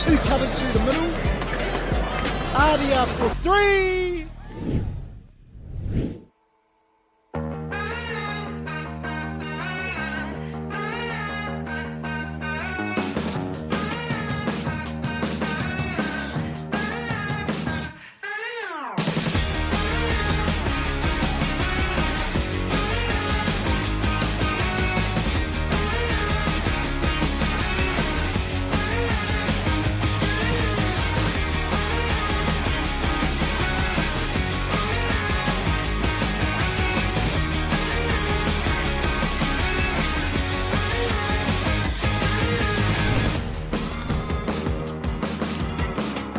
Two cutters through the middle. Ardia for three.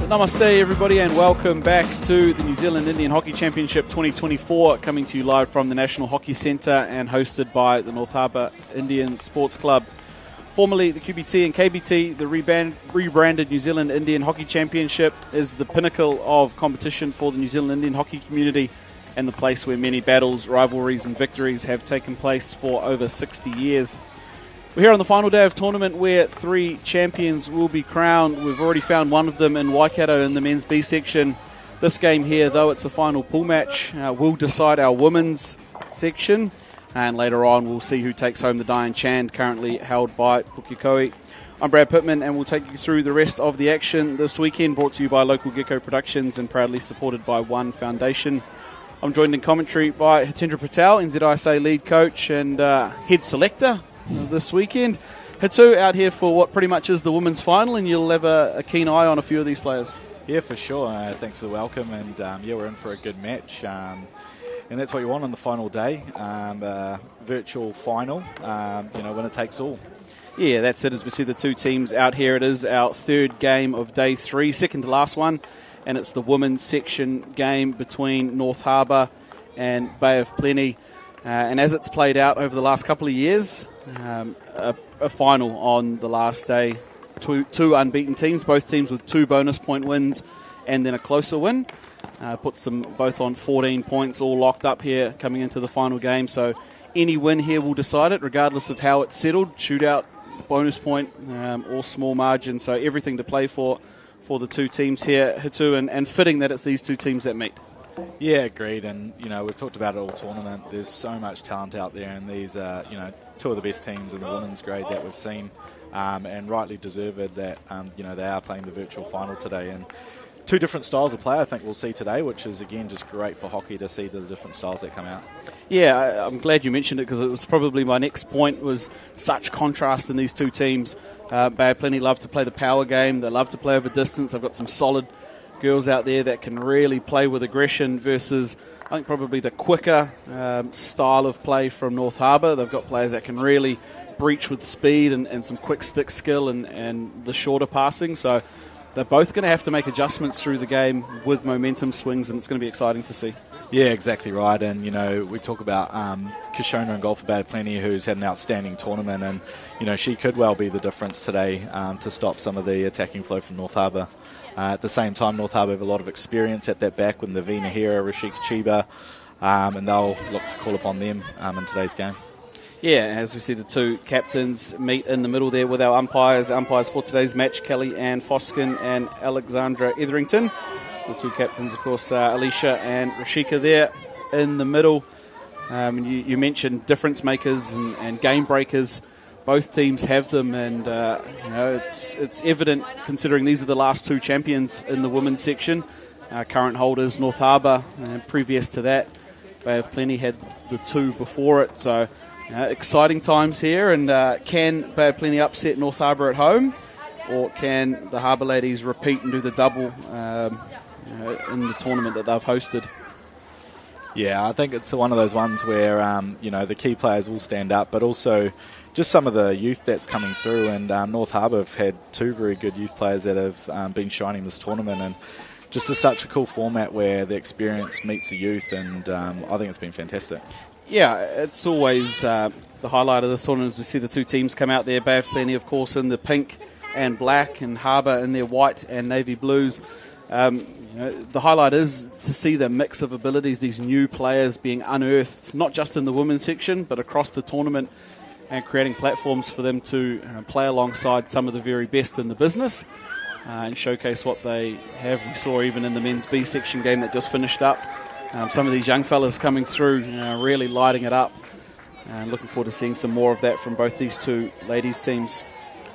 Namaste everybody and welcome back to the New Zealand Indian Hockey Championship 2024, coming to you live from the National Hockey Centre and hosted by the North Harbour Indian Sports Club. Formerly the QBT and KBT, the rebranded New Zealand Indian Hockey Championship is the pinnacle of competition for the New Zealand Indian hockey community and the place where many battles, rivalries and victories have taken place for over 60 years. We're here on the final day of tournament where three champions will be crowned. We've already found one of them in Waikato in the men's B section. This game here, though it's a final pool match, will decide our women's section. And later on, we'll see who takes home the Diane Chand, currently held by Pukekohe. I'm Brad Pittman, and we'll take you through the rest of the action this weekend, brought to you by Local Gecko Productions and proudly supported by One Foundation. I'm joined in commentary by Hitendra Patel, NZISA lead coach and head selector this weekend. Hitu out here for what pretty much is the women's final, and you'll have a keen eye on a few of these players. Yeah, for sure. Thanks for the welcome, and yeah, we're in for a good match, and that's what you want on the final day, virtual final, winner takes all. Yeah, that's it. As we see the two teams out here, it is our third game of day three, second to last one, and it's the women's section game between North Harbour and Bay of Plenty. And as it's played out over the last couple of years, a final on the last day. Two unbeaten teams, both teams with 2 bonus point wins and then a closer win. Puts them both on 14 points, all locked up here coming into the final game. So any win here will decide it, regardless of how it's settled. Shootout, bonus point, or small margin. So everything to play for the two teams here, Hitu, and fitting that it's these two teams that meet. Yeah, agreed. And, we've talked about it all tournament. There's so much talent out there, and these are, two of the best teams in the women's grade that we've seen, and rightly deserved that, they are playing the virtual final today. And two different styles of play I think we'll see today, which is, again, just great for hockey to see the different styles that come out. Yeah, I'm glad you mentioned it because it was probably my next point, was such contrast in these two teams. Bay of Plenty love to play the power game. They love to play over distance. They've got some solid girls out there that can really play with aggression versus, I think, probably the quicker style of play from North Harbour. They've got players that can really breach with speed and some quick stick skill and the shorter passing. So they're both going to have to make adjustments through the game with momentum swings, and it's going to be exciting to see. Yeah, exactly right. And, we talk about Kishona and Golf for Bay of Plenty, who's had an outstanding tournament, and, she could well be the difference today to stop some of the attacking flow from North Harbour. At the same time, North Harbour have a lot of experience at that back with Navina Hira, Rashika Chiba, and they'll look to call upon them in today's game. Yeah, as we see the two captains meet in the middle there with our umpires. Umpires for today's match, Kelly Ann Foskin and Alexandra Etherington. The two captains, of course, Alicia and Rashika there in the middle. You mentioned difference makers and game breakers both teams have them, and it's evident considering these are the last two champions in the women's section. Current holders North Harbour, and previous to that, Bay of Plenty had the two before it. So exciting times here, and can Bay of Plenty upset North Harbour at home, or can the Harbour ladies repeat and do the double in the tournament that they've hosted? Yeah, I think it's one of those ones where, the key players will stand up, but also just some of the youth that's coming through. And North Harbour have had two very good youth players that have been shining this tournament. And just such a cool format where the experience meets the youth. And I think it's been fantastic. Yeah, it's always the highlight of this tournament as we see the two teams come out there. Bay of Plenty, of course, in the pink and black, and Harbour in their white and navy blues. The highlight is to see the mix of abilities, these new players being unearthed, not just in the women's section, but across the tournament, and creating platforms for them to play alongside some of the very best in the business and showcase what they have. We saw even in the men's B section game that just finished up, some of these young fellas coming through, really lighting it up. And looking forward to seeing some more of that from both these two ladies' teams.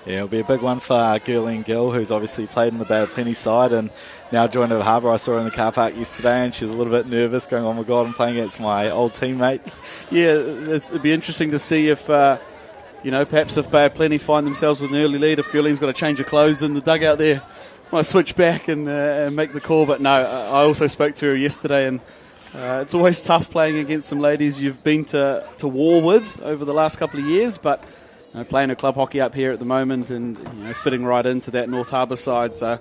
Yeah, it'll be a big one for Gurleen Gill, who's obviously played on the Bay of Plenty side and now joined at Harbour. I saw her in the car park yesterday and she was a little bit nervous, going, oh my God, I'm playing against my old teammates. Yeah, it'd be interesting to see if, perhaps if Bay of Plenty find themselves with an early lead, if Gurleen's got to change her clothes in the dugout there, might switch back and make the call. But no, I also spoke to her yesterday, and it's always tough playing against some ladies you've been to war with over the last couple of years, but playing a club hockey up here at the moment and fitting right into that North Harbour side. So,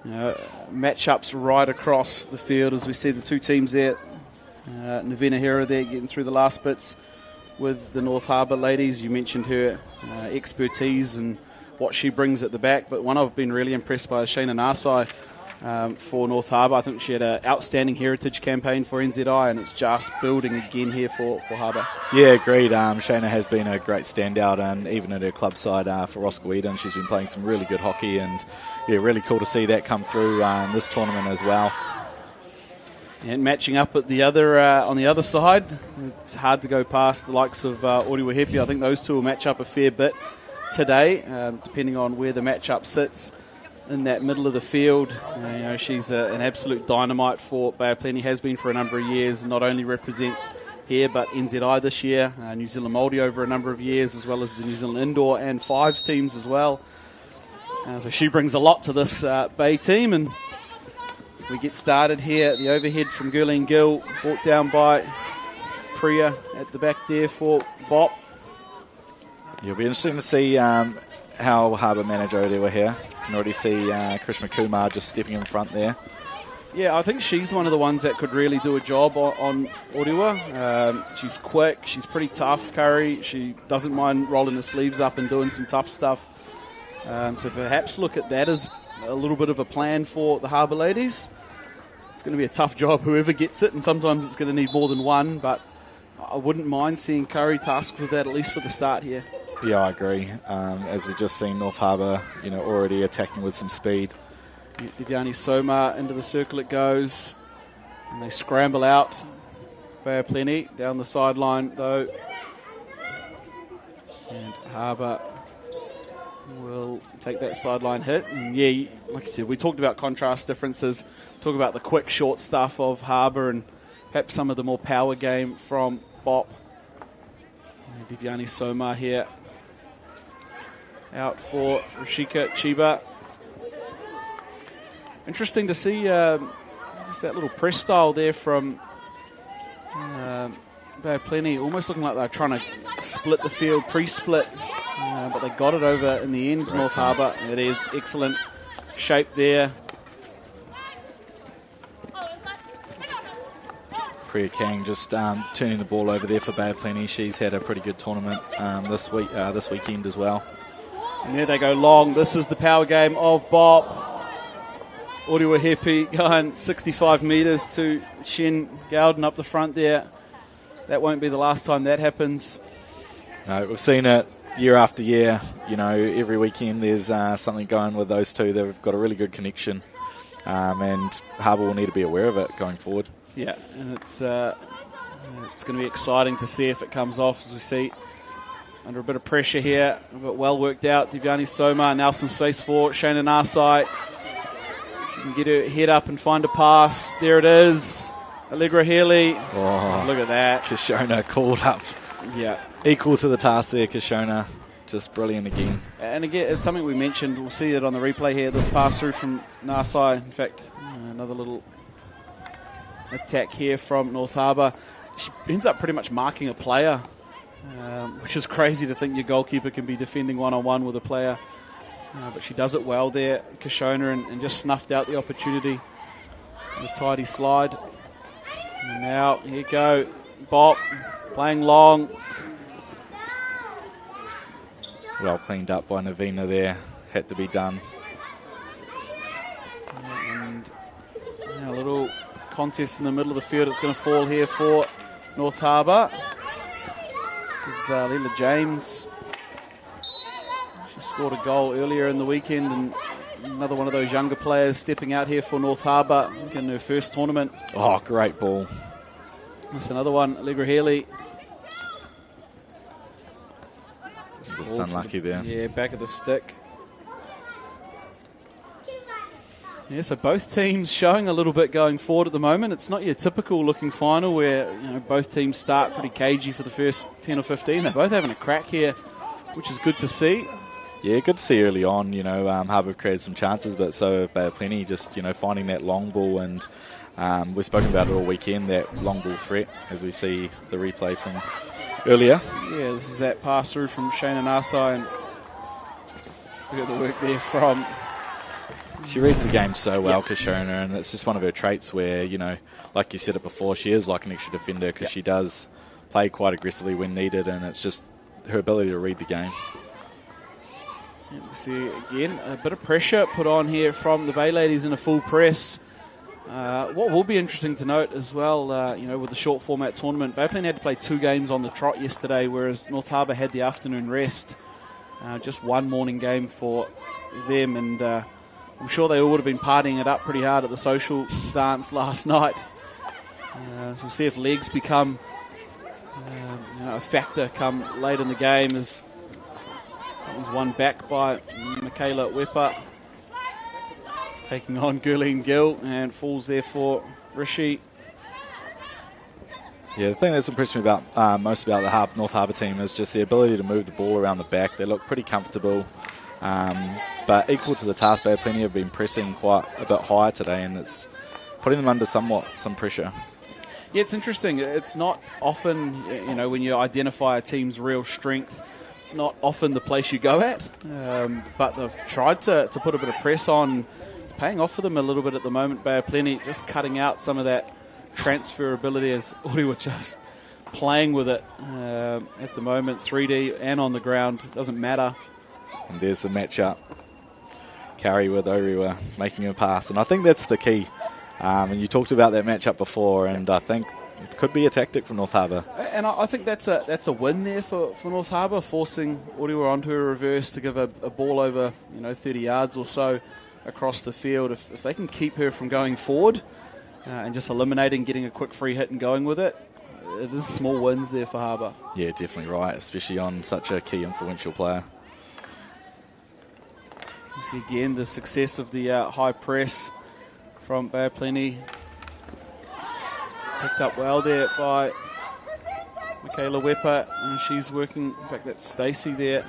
matchups right across the field as we see the two teams there. Navina Hera there getting through the last bits with the North Harbour ladies. You mentioned her expertise and what she brings at the back, but one I've been really impressed by is Shayna Narsai for North Harbour. I think she had an outstanding heritage campaign for NZI, and it's just building again here for Harbour. Yeah, agreed. Shayna has been a great standout, and even at her club side for Roscoe Eden, she's been playing some really good hockey, and really cool to see that come through this tournament as well. And matching up at the other on the other side, it's hard to go past the likes of Oriwa Hepi. I think those two will match up a fair bit today, depending on where the matchup sits. In that middle of the field, she's an absolute dynamite for Bay of Plenty, has been for a number of years, not only represents here but NZI this year, New Zealand Māori over a number of years, as well as the New Zealand Indoor and Fives teams as well. So she brings a lot to this Bay team, and we get started here. The overhead from Gurleen Gill, brought down by Priya at the back there for Bop. It'll be interesting to see how Harbour manage Orewa here. You can already see Krishna Kumar just stepping in front there. Yeah, I think she's one of the ones that could really do a job on Orewa. She's quick, she's pretty tough, Curry. She doesn't mind rolling her sleeves up and doing some tough stuff. So perhaps look at that as a little bit of a plan for the Harbour ladies. It's going to be a tough job, whoever gets it, and sometimes it's going to need more than one, but I wouldn't mind seeing Curry tasked with that, at least for the start here. Yeah, I agree. As we've just seen, North Harbour, already attacking with some speed. Divyani Soma into the circle it goes, and they scramble out. Bay of Plenty down the sideline though, and Harbour will take that sideline hit. And yeah, like I said, we talked about contrast differences, talk about the quick short stuff of Harbour and perhaps some of the more power game from Bop. Divyani Soma here out for Rashika Chiba. Interesting to see just that little press style there from Bay of Plenty, almost looking like they're trying to split the field, pre-split, but they got it over in the end. North Harbour, it is excellent shape there. Priya Kang just turning the ball over there for Bay of Plenty. She's had a pretty good tournament this weekend as well. And there they go long. This is the power game of Bob. Oriwa Hepi going 65 metres to Shen Gowden up the front there. That won't be the last time that happens. No, we've seen it year after year. Every weekend there's something going with those two. They've got a really good connection, and Harbour will need to be aware of it going forward. Yeah, and it's going to be exciting to see if it comes off, as we see under a bit of pressure here, but well worked out. Divyani Soma, now some space for Shayna Narsai. She can get her head up and find a pass. There it is. Allegra Healy. Oh, look at that. Kishona called up. Yeah. Equal to the task there, Kishona. Just brilliant again. And again, it's something we mentioned. We'll see it on the replay here. This pass through from Narsai. In fact, another little attack here from North Harbour. She ends up pretty much marking a player, which is crazy to think your goalkeeper can be defending one-on-one with a player. But she does it well there, Kishona, and just snuffed out the opportunity. A tidy slide. And now, here you go. Bop, playing long. Well cleaned up by Navina there. Had to be done. And a little contest in the middle of the field. It's going to fall here for North Harbour. This is Leila James. She scored a goal earlier in the weekend, and another one of those younger players stepping out here for North Harbour in her first tournament. Oh, great ball. That's another one, Allegra Healy. Just unlucky there. Yeah, back of the stick. Yeah, so both teams showing a little bit going forward at the moment. It's not your typical looking final where both teams start pretty cagey for the first 10 or 15. They're both having a crack here, which is good to see. Yeah, good to see early on. Harbour created some chances, but so have Bay of Plenty, just finding that long ball, and we've spoken about it all weekend, that long ball threat, as we see the replay from earlier. Yeah, this is that pass through from Shayna Narsai, and look at the work there from... She reads the game so well, Kishona, and it's just one of her traits where, like you said it before, she is like an extra defender because she does play quite aggressively when needed, and it's just her ability to read the game. Yeah, we see, again, a bit of pressure put on here from the Bay Ladies in a full press. What will be interesting to note as well, with the short format tournament, Bay Plenty had to play 2 games on the trot yesterday, whereas North Harbour had the afternoon rest. Just one morning game for them, and I'm sure they all would have been partying it up pretty hard at the social dance last night. So we'll see if legs become a factor come late in the game, as that was won back by Michaela Wepa, taking on Gurleen Gill, and falls there for Rishi. Yeah, the thing that's impressed me about most about the North Harbour team is just the ability to move the ball around the back. They look pretty comfortable, but equal to the task. Bay Plenty have been pressing quite a bit higher today, and it's putting them under some pressure. Yeah, it's interesting. It's not often, when you identify a team's real strength, it's not often the place you go at, but they've tried to put a bit of press on. It's paying off for them a little bit at the moment. Bay Plenty just cutting out some of that transferability, as Uri were just playing with it at the moment, 3D and on the ground, doesn't matter. And there's the matchup. Carrie with Oriwa making a pass, and I think that's the key. And you talked about that matchup before, and I think it could be a tactic from North Harbour. And I think that's a win there for North Harbour, forcing Oriwa onto a reverse to give a ball over 30 yards or so across the field. If they can keep her from going forward and just eliminating, getting a quick free hit and going with it, there's small wins there for Harbour. Yeah, definitely right, especially on such a key influential player. See again the success of the high press from Bay Plenty. Picked up well there by Michaela Wepa, and she's working, in fact that's Stacey there.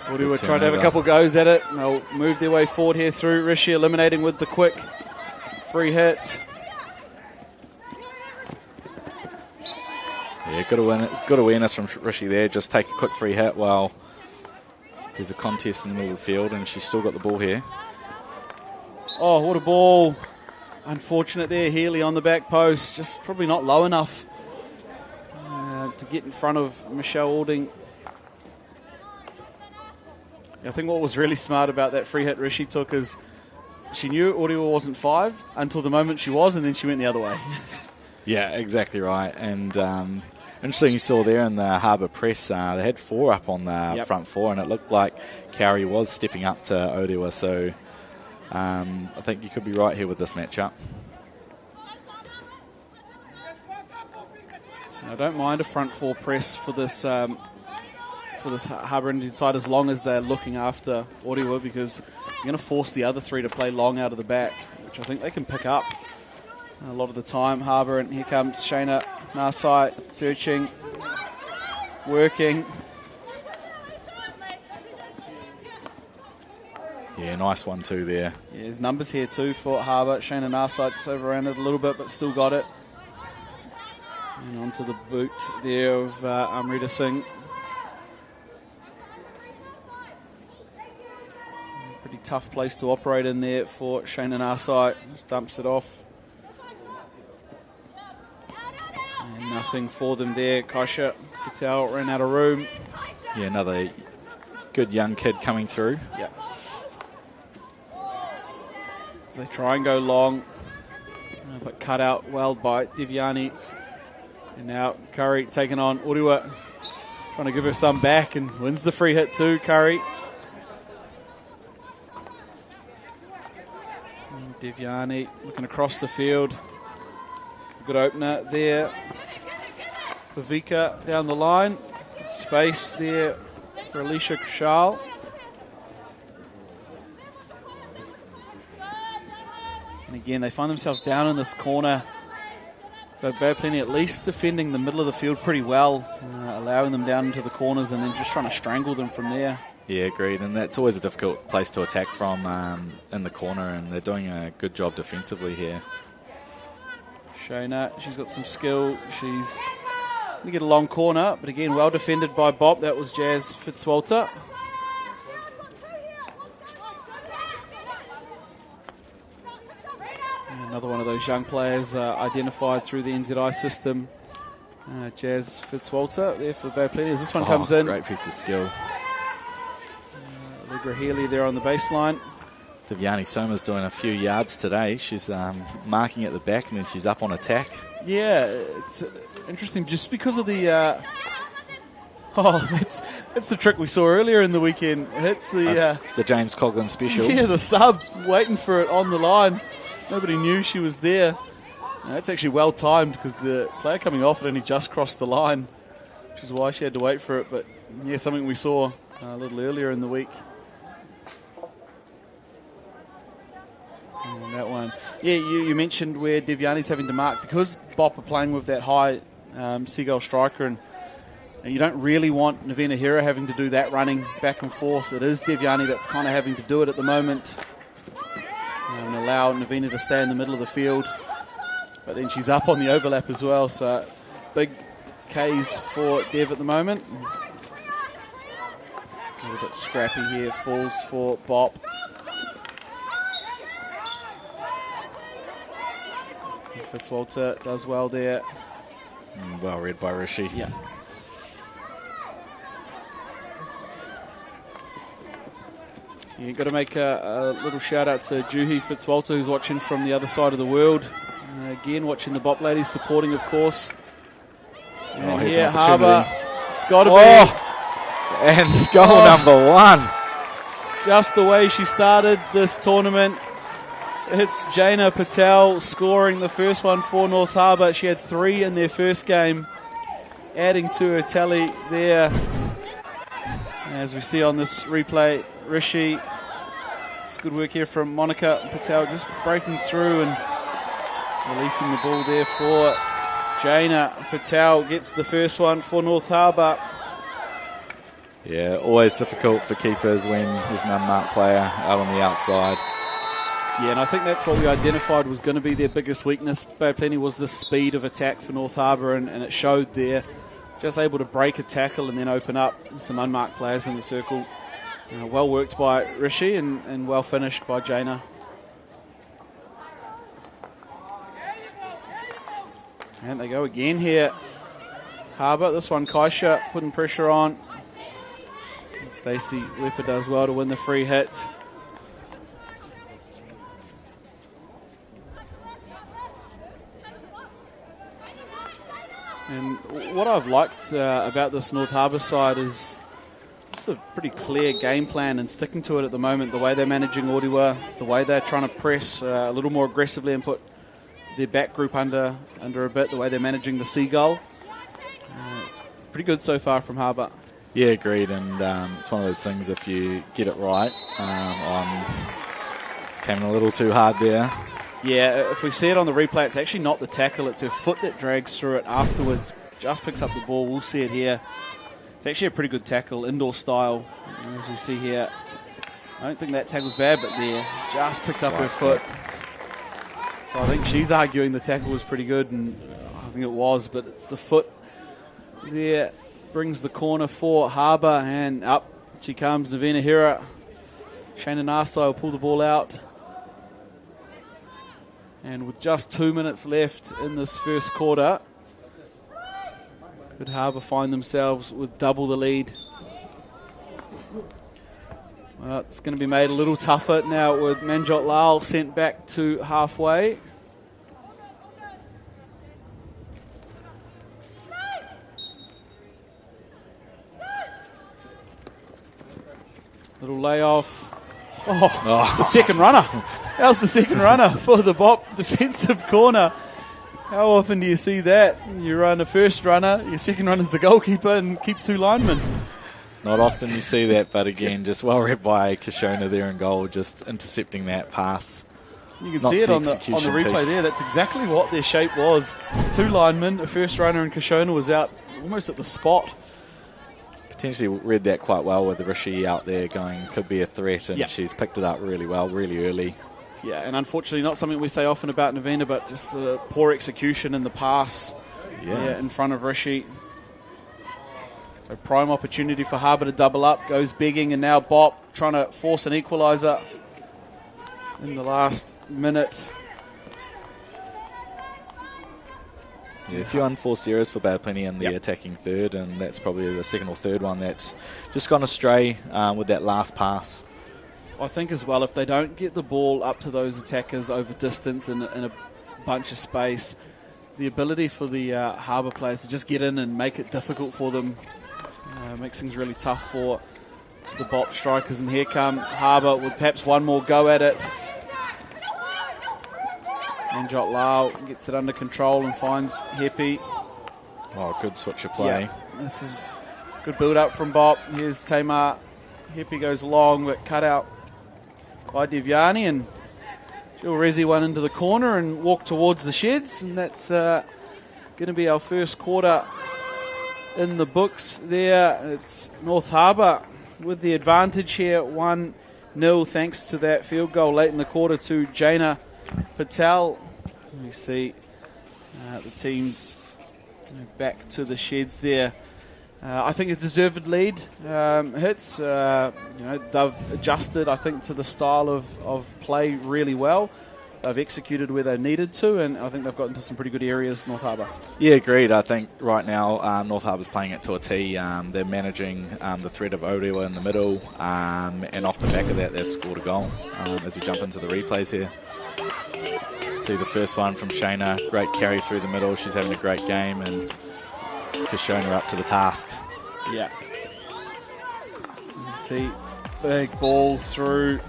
We'll try to have a couple goes at it, and they'll move their way forward here through. Rishi eliminating with the quick free hit. Yeah, good awareness from Rishi there. Just take a quick free hit while there's a contest in the middle of the field, and she's still got the ball here. Oh, what a ball. Unfortunate there. Healy on the back post. Just probably not low enough to get in front of Michelle Alding. I think what was really smart about that free hit Rishi took is she knew Oriwa wasn't 5 until the moment she was, and then she went the other way. Yeah, exactly right. And interesting, you saw there in the Harbour press, they had 4 up on the front 4, and it looked like Carrie was stepping up to Oriwa. So I think you could be right here with this matchup. I don't mind a front four press for this Harbour Indian side as long as they're looking after Orewa, because you're going to force the other three to play long out of the back, which I think they can pick up a lot of the time. Harbour, and here comes Shayna Narsai, searching, working. Yeah, nice 1-2 there. Yeah, there's numbers here too for Harbour. Shayna Narsai just overran it a little bit, but still got it. And onto the boot there of Amrita Singh. Pretty tough place to operate in there for Shayna Narsai. Just dumps it off. And nothing for them there. Kaisha Patel ran out of room. Yeah, another good young kid coming through. Yeah. So they try and go long, but cut out well by Devyani. And now Curry taking on Orewa, trying to give her some back, and wins the free hit too, Curry. And Devyani looking across the field. Good opener there. Viveka down the line. Space there for Alicia Kushal. And again, they find themselves down in this corner. So Bad Plenty at least defending the middle of the field pretty well, allowing them down into the corners and then just trying to strangle them from there. Yeah, agreed. And that's always a difficult place to attack from in the corner, and they're doing a good job defensively here. Shayna, she's got some skill. She's going to get a long corner, but again, well defended by Bob. That was Jazz Fitzwalter. Another one of those young players identified through the NZI system. Jazz Fitzwalter there for Bad Plenty. As this one comes in. Great piece of skill. Allegra Healy there on the baseline. Devyani Soma's doing a few yards today. She's marking at the back and then she's up on attack. Yeah, it's interesting just because of the... that's the trick we saw earlier in the weekend. It's the James Coughlin special. Yeah, the sub waiting for it on the line. Nobody knew she was there. That's actually well timed because the player coming off had only just crossed the line, which is why she had to wait for it. But yeah, something we saw a little earlier in the week. And that one. Yeah, you mentioned where Devyani's having to mark because Bop are playing with that high seagull striker, and you don't really want Navina Hira having to do that running back and forth. It is Devyani that's kind of having to do it at the moment. And allow Navina to stay in the middle of the field. But then she's up on the overlap as well, so big Ks for Dev at the moment. A little bit scrappy here, falls for Bop. Fitzwalter does well there. Well read by Rishi. Yeah. You've got to make a little shout out to Juhi Fitzwalter, who's watching from the other side of the world. Again, watching the Bop ladies, supporting, of course. And here, Harbour. It's got to be. And goal number one. Just the way she started this tournament. It's Jaina Patel scoring the first one for North Harbour. She had 3 in their first game, adding to her tally there. As we see on this replay, Rishi, it's good work here from Monica Patel, just breaking through and releasing the ball there for Jaina Patel. Gets the first one for North Harbour. Yeah, always difficult for keepers when there's an unmarked player out on the outside. Yeah, and I think that's what we identified was going to be their biggest weakness. Bad Plenty was the speed of attack for North Harbour, and it showed there. Just able to break a tackle and then open up some unmarked players in the circle. Well worked by Rishi and well finished by Jaina. And they go again here. Harbour, this one Kaisha putting pressure on. Stacey Weber does well to win the free hit. And what I've liked about this North Harbour side is just a pretty clear game plan and sticking to it at the moment. The way they're managing Orewa, the way they're trying to press a little more aggressively and put their back group under a bit, the way they're managing the Seagull. pretty good so far from Harbour. Yeah, agreed, and it's one of those things, if you get it right, it's came in a little too hard there. Yeah, if we see it on the replay, it's actually not the tackle, it's her foot that drags through it afterwards, just picks up the ball. We'll see it here. It's actually a pretty good tackle, indoor style, as we see here. I don't think that tackle's bad, but there, just picked up her foot. So I think she's arguing the tackle was pretty good, and I think it was, but it's the foot there. Brings the corner for Harbour, and up she comes, Navina Hira. Shayna Narsai will pull the ball out. And with just 2 minutes left in this first quarter, could Harbour find themselves with double the lead? Well, it's going to be made a little tougher now with Manjot Lal sent back to halfway. Little layoff. The second runner. How's the second runner for the Bop defensive corner? How often do you see that? You run a first runner, your second runner's the goalkeeper, and keep two linemen. Not often you see that, but again, just well read by Kishona there in goal, just intercepting that pass. You can see it on the replay there. That's exactly what their shape was. Two linemen, a first runner, and Kishona was out almost at the spot. Potentially read that quite well with Rishi out there going, could be a threat, and she's picked it up really well, really early. Yeah, and unfortunately not something we say often about Navina, but just poor execution in the pass in front of Rishi. So prime opportunity for Harbour to double up, goes begging, and now Bop trying to force an equaliser in the last minute. Yeah, a few unforced errors for Bad Plenty in the attacking third, and that's probably the second or third one that's just gone astray with that last pass. I think as well, if they don't get the ball up to those attackers over distance in a bunch of space, the ability for the Harbour players to just get in and make it difficult for them makes things really tough for the Bop strikers. And here come Harbour with perhaps one more go at it. Manjot Lal gets it under control and finds Hepi. Oh, good switch of play. Yeah, this is good build-up from Bop. Here's Tamar. Hepi goes long, but cut out by Devyani, and she'll resi one into the corner and walk towards the sheds, and that's going to be our first quarter in the books there. It's North Harbour with the advantage here, 1-0, thanks to that field goal late in the quarter to Jaina Patel. We see the teams back to the sheds there. I think a deserved lead hits. They've adjusted, I think, to the style of play really well. They've executed where they needed to, and I think they've got into some pretty good areas, North Harbour. Yeah, agreed. I think right now North Harbour's playing it to a T. They're managing the threat of Orewa in the middle, and off the back of that, they've scored a goal. As we jump into the replays here, see the first one from Shayna. Great carry through the middle. She's having a great game, and Kishona up to the task. Yeah. You see big ball through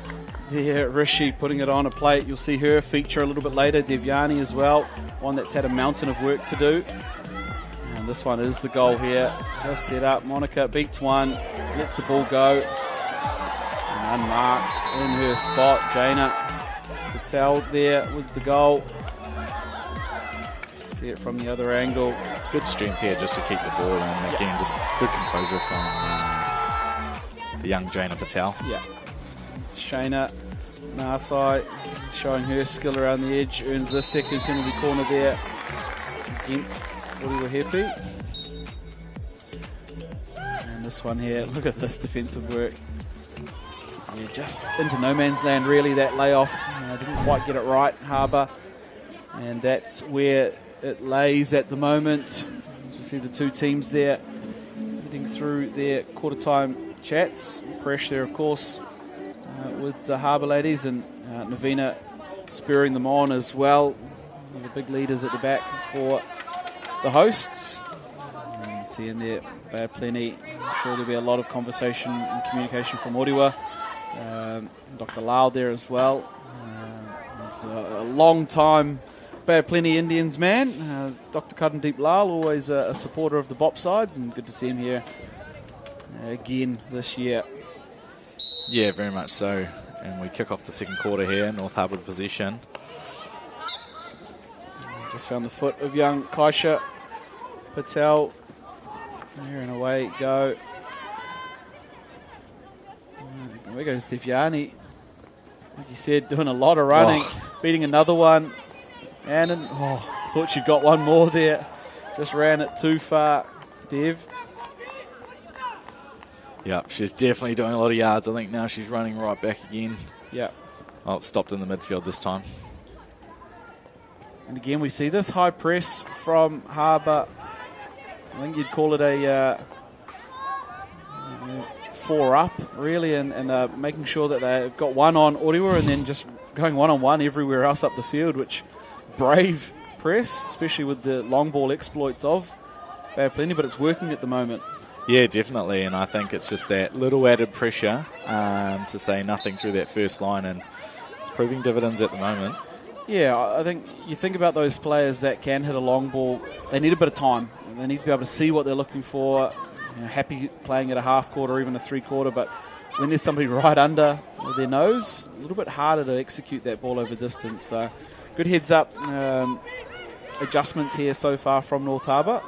there. Rishi putting it on a plate. You'll see her feature a little bit later. Devyani as well. One that's had a mountain of work to do. And this one is the goal here. Just set up. Monica beats one. Lets the ball go. And unmarked in her spot. Jaina Patel there with the goal. See it from the other angle. Good strength here just to keep the ball, and again just good composure from the young Jaina Patel. Yeah. Shayna Narsai showing her skill around the edge, earns the second penalty corner there against Orewa Hepi. And this one here, look at this defensive work. Yeah, just into no man's land really, that layoff. Didn't quite get it right, Harbour. And that's where it lays at the moment. As you see the two teams there heading through their quarter-time chats. Pressure, of course, with the Harbour ladies, and Navina spurring them on as well. The big leaders at the back for the hosts. And see in there, Bad Plenty. I'm sure there'll be a lot of conversation and communication from Orewa. Dr. Lal there as well. He's a long time Bad Plenty Indians man, Dr. Karandeep Lal, always a supporter of the Bop sides, and good to see him here again this year. Yeah, very much so. And we kick off the second quarter here, North Harbour with possession. Just found the foot of young Kaisha Patel. There and away go. There goes Devyani. Like you said, doing a lot of running, beating another one. And thought she'd got one more there. Just ran it too far, Dev. Yeah, she's definitely doing a lot of yards. I think now she's running right back again. Yeah. Oh, stopped in the midfield this time. And again, we see this high press from Harbour. I think you'd call it a 4-up, really, and making sure that they've got one on Orewa and then just going one-on-one everywhere else up the field, which brave press, especially with the long ball exploits of Bad Plenty, but it's working at the moment. Yeah, definitely, and I think it's just that little added pressure to say nothing through that first line, and it's proving dividends at the moment. Yeah, I think you think about those players that can hit a long ball, they need a bit of time. They need to be able to see what they're looking for, happy playing at a half quarter or even a 3-quarter, but when there's somebody right under their nose, a little bit harder to execute that ball over distance. So good heads up adjustments here so far from North Harbour.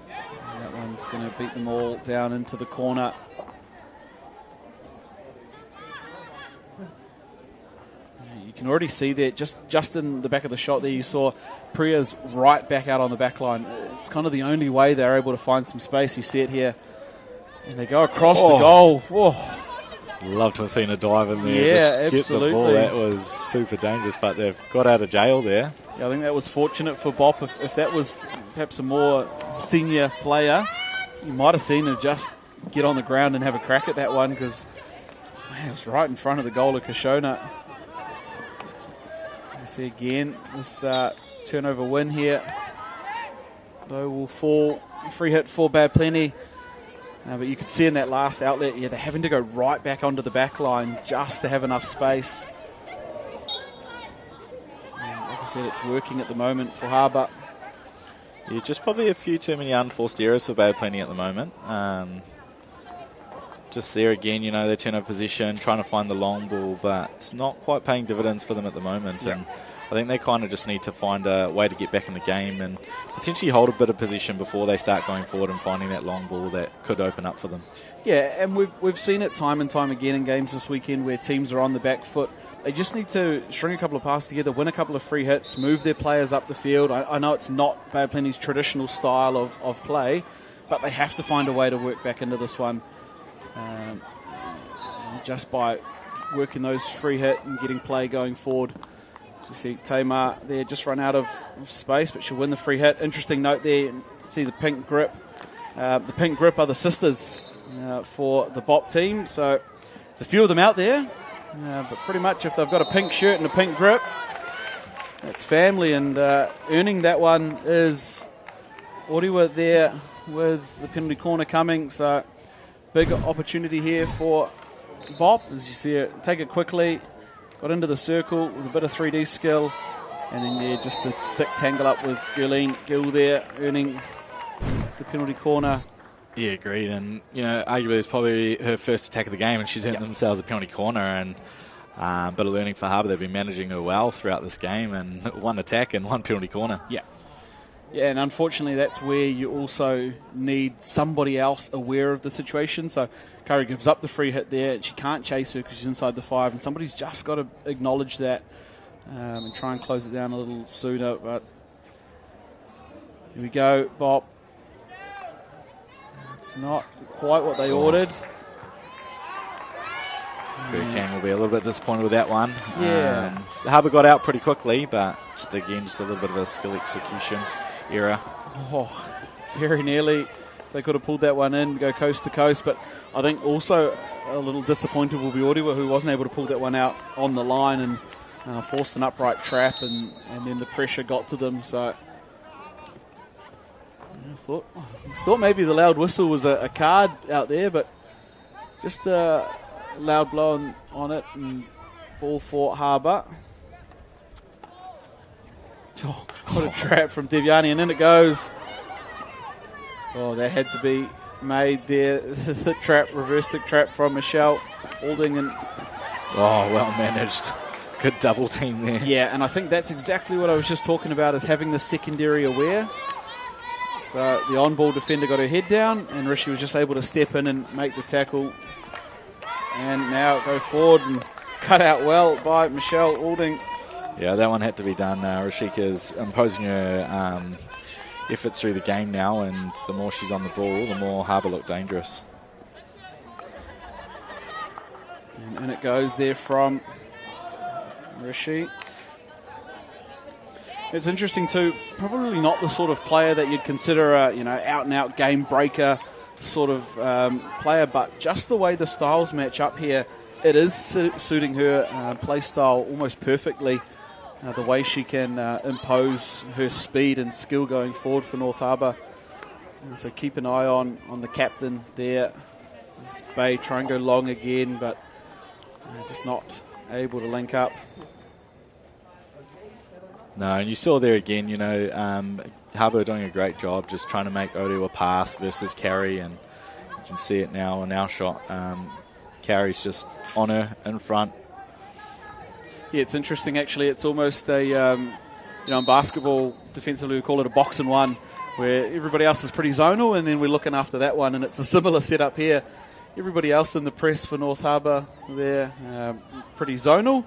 That one's going to beat them all down into the corner. You can already see there, just in the back of the shot there, you saw Priya's right back out on the back line. It's kind of the only way they're able to find some space. You see it here. And they go across the goal. Whoa. Love to have seen a dive in there. Yeah, just absolutely. Get the ball. That was super dangerous, but they've got out of jail there. Yeah, I think that was fortunate for Bop. If that was perhaps a more senior player, you might have seen her just get on the ground and have a crack at that one, because it was right in front of the goal of Kashona. You see again this turnover win here. Though will fall. Free hit for Bad Plenty. But you could see in that last outlet, they're having to go right back onto the back line just to have enough space. And like I said, it's working at the moment for Harbour. Yeah, just probably a few too many unforced errors for Bad Plenty at the moment. Just there again, they turn over position, trying to find the long ball, but it's not quite paying dividends for them at the moment. Yeah. And I think they kind of just need to find a way to get back in the game and potentially hold a bit of position before they start going forward and finding that long ball that could open up for them. Yeah, and we've seen it time and time again in games this weekend where teams are on the back foot. They just need to string a couple of passes together, win a couple of free hits, move their players up the field. I know it's not Bad Plenty's traditional style of play, but they have to find a way to work back into this one. Just by working those free hit and getting play going forward. You see Tamar there just run out of space, but she'll win the free hit. Interesting note there, you see the pink grip. The pink grip are the sisters for the Bop team, so there's a few of them out there, but pretty much if they've got a pink shirt and a pink grip, that's family, and earning that one is Orewa there with the penalty corner coming, so big opportunity here for Bop, as you see it, take it quickly, got into the circle with a bit of 3D skill, and then just the stick tangle up with Gurleen Gill there, earning the penalty corner. Yeah, agreed, and arguably it's probably her first attack of the game, and she's earned themselves a penalty corner, and bit of learning for Harbour. They've been managing her well throughout this game, and one attack and one penalty corner. Yeah, and unfortunately that's where you also need somebody else aware of the situation. So Curry gives up the free hit there, and she can't chase her because she's inside the 5, and somebody's just got to acknowledge that and try and close it down a little sooner. But here we go, Bop. It's not quite what they ordered. Kang will be a little bit disappointed with that one. Yeah. The Harbour got out pretty quickly, but just a little bit of a skill execution error. Very nearly. They could have pulled that one in, go coast to coast, but I think also a little disappointed will be Orewa, who wasn't able to pull that one out on the line and forced an upright trap, and then the pressure got to them. So I thought maybe the loud whistle was a card out there, but just a loud blow on it, and ball for Harbour. Oh, what a trap from Devyani, and in it goes. Oh, that had to be made there. The trap, reverse stick trap from Michelle Alding. And oh, well managed. Good double team there. yeah, and I think that's exactly what I was just talking about, is having the secondary aware. So the on-ball defender got her head down, and Rishi was just able to step in and make the tackle. And now go forward and cut out well by Michelle Alding. Yeah, that one had to be done. Rashika's imposing her efforts through the game now, and the more she's on the ball, the more Harbour look dangerous. And it goes there from Rishi. It's interesting too, probably not the sort of player that you'd consider a out-and-out game breaker sort of player, but just the way the styles match up here, it is suiting her play style almost perfectly. The way she can impose her speed and skill going forward for North Harbour. And so keep an eye on the captain there. This Bay trying to go long again, but just not able to link up. No, and you saw there again, Harbour doing a great job just trying to make Odu a pass versus Carrie, and you can see it now in our shot. Carrie's just on her in front. Yeah, it's interesting actually. It's almost a, in basketball, defensively we call it a box and one, where everybody else is pretty zonal, and then we're looking after that one, and it's a similar setup here. Everybody else in the press for North Harbour, they're pretty zonal,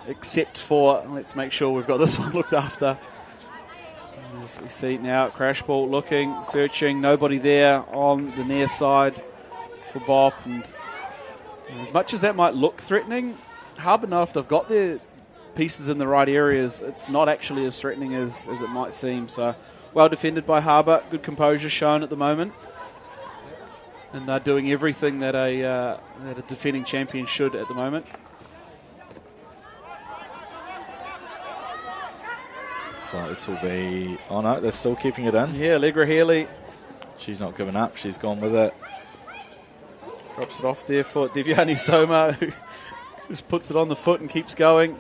except for, let's make sure we've got this one looked after. As we see now, crash ball looking, searching, nobody there on the near side for Bop. And as much as that might look threatening, Harbour know if they've got their pieces in the right areas, it's not actually as threatening as it might seem. So well defended by Harbour, good composure shown at the moment. And they're doing everything that a defending champion should at the moment. So this will be... Oh no, they're still keeping it in. Yeah, Allegra Healy. She's not giving up. She's gone with it. Drops it off there for Devyani Soma, who just puts it on the foot and keeps going.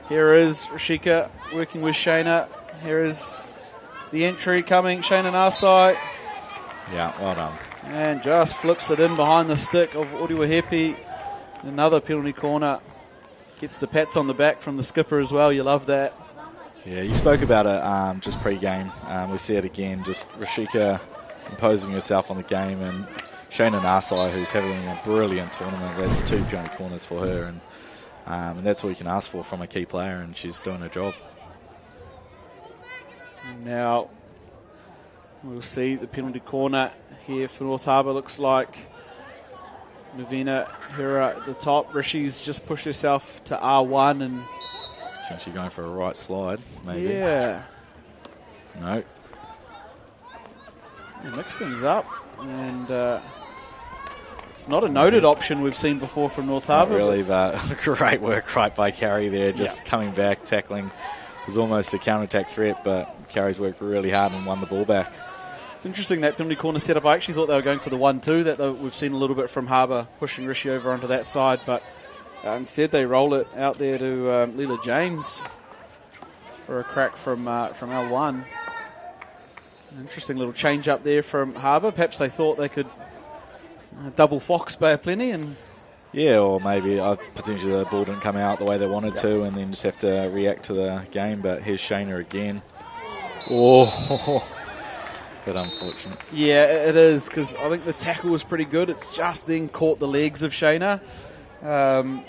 Here is Rashika working with Shayna. Here is the entry coming. Shayna Narsai. Yeah, well done. And just flips it in behind the stick of Uriwahepi. Another penalty corner. Gets the pats on the back from the skipper as well. You love that. Yeah, you spoke about it just pre-game. We see it again, just Rashika imposing herself on the game, and Shayna Narsai, who's having a brilliant tournament. That's 2 penalty corners for her, and that's all you can ask for from a key player, and she's doing her job. Now we'll see the penalty corner here for North Harbour. Looks like Navina Hira at the top. Rishi's just pushed herself to R1 and potentially going for a right slide, maybe. Yeah. No. Mix things up, and it's not a noted option we've seen before from North Harbour. Not really, but great work right by Carrie there, just coming back, tackling. It was almost a counter-attack threat, but Carrie's worked really hard and won the ball back. It's interesting, that penalty corner setup. I actually thought they were going for the 1-2 that we've seen a little bit from Harbour, pushing Rishi over onto that side, but instead they roll it out there to Leela James for a crack from L1. An interesting little change up there from Harbour. Perhaps they thought they could double Fox Bay plenty, and yeah, or maybe potentially the ball didn't come out the way they wanted to, and then just have to react to the game. But here's Shayna again. Oh, bit unfortunate. Yeah, it is, because I think the tackle was pretty good. It's just then caught the legs of Shayna. And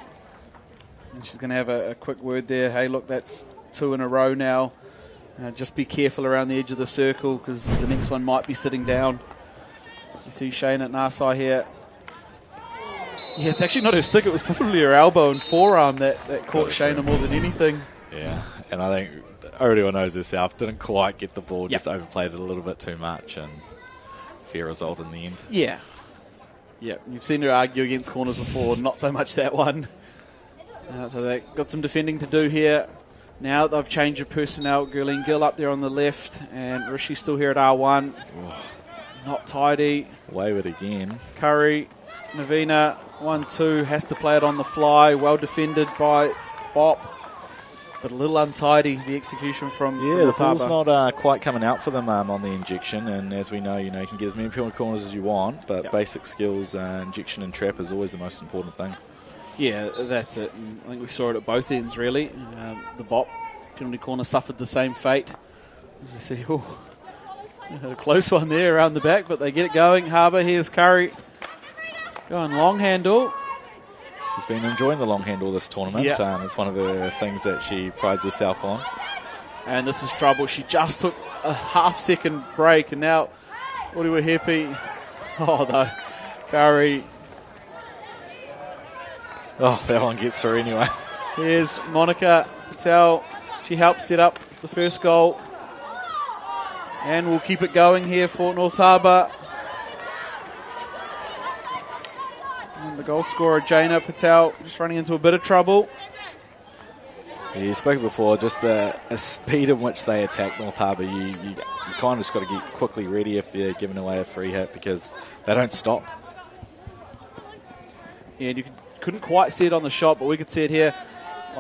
she's going to have a quick word there. Hey, look, that's 2 in a row now. Just be careful around the edge of the circle, because the next one might be sitting down. You see Shayna Narsai here. Yeah, it's actually not her stick. It was probably her elbow and forearm that caught Shayna more than anything. Yeah, and I think everyone knows herself. Didn't quite get the ball, just overplayed it a little bit too much, and fair result in the end. Yeah. Yeah, you've seen her argue against corners before, not so much that one. So they've got some defending to do here. Now they've changed of personnel. Gurleen Gill up there on the left, and Rishi's still here at R1. Oh. Not tidy. Wayward again. Curry, Navina, 1-2, has to play it on the fly. Well defended by Bop. but a little untidy, the execution from the North ball's Harbour. not quite coming out for them on the injection, and as we know, you can get as many corners as you want, but basic skills, injection and trap is always the most important thing. Yeah, that's it. And I think we saw it at both ends, really. The Bop penalty corner suffered the same fate. As you see, a close one there around the back, but they get it going. Harbour, here's Curry. Going long handle. She's been enjoying the long handle this tournament. Yeah. It's one of the things that she prides herself on. And this is trouble. She just took a half-second break, and now, what do we happy? Oh, no. Curry. Oh, that one gets through anyway. Here's Monica Patel. She helped set up the first goal. And we'll keep it going here for North Harbour. And the goal scorer, Jaina Patel, just running into a bit of trouble. Yeah, you spoke before, just the speed in which they attack North Harbour. You kind of just got to get quickly ready if you're giving away a free hit, because they don't stop. Yeah, and you couldn't quite see it on the shot, but we could see it here,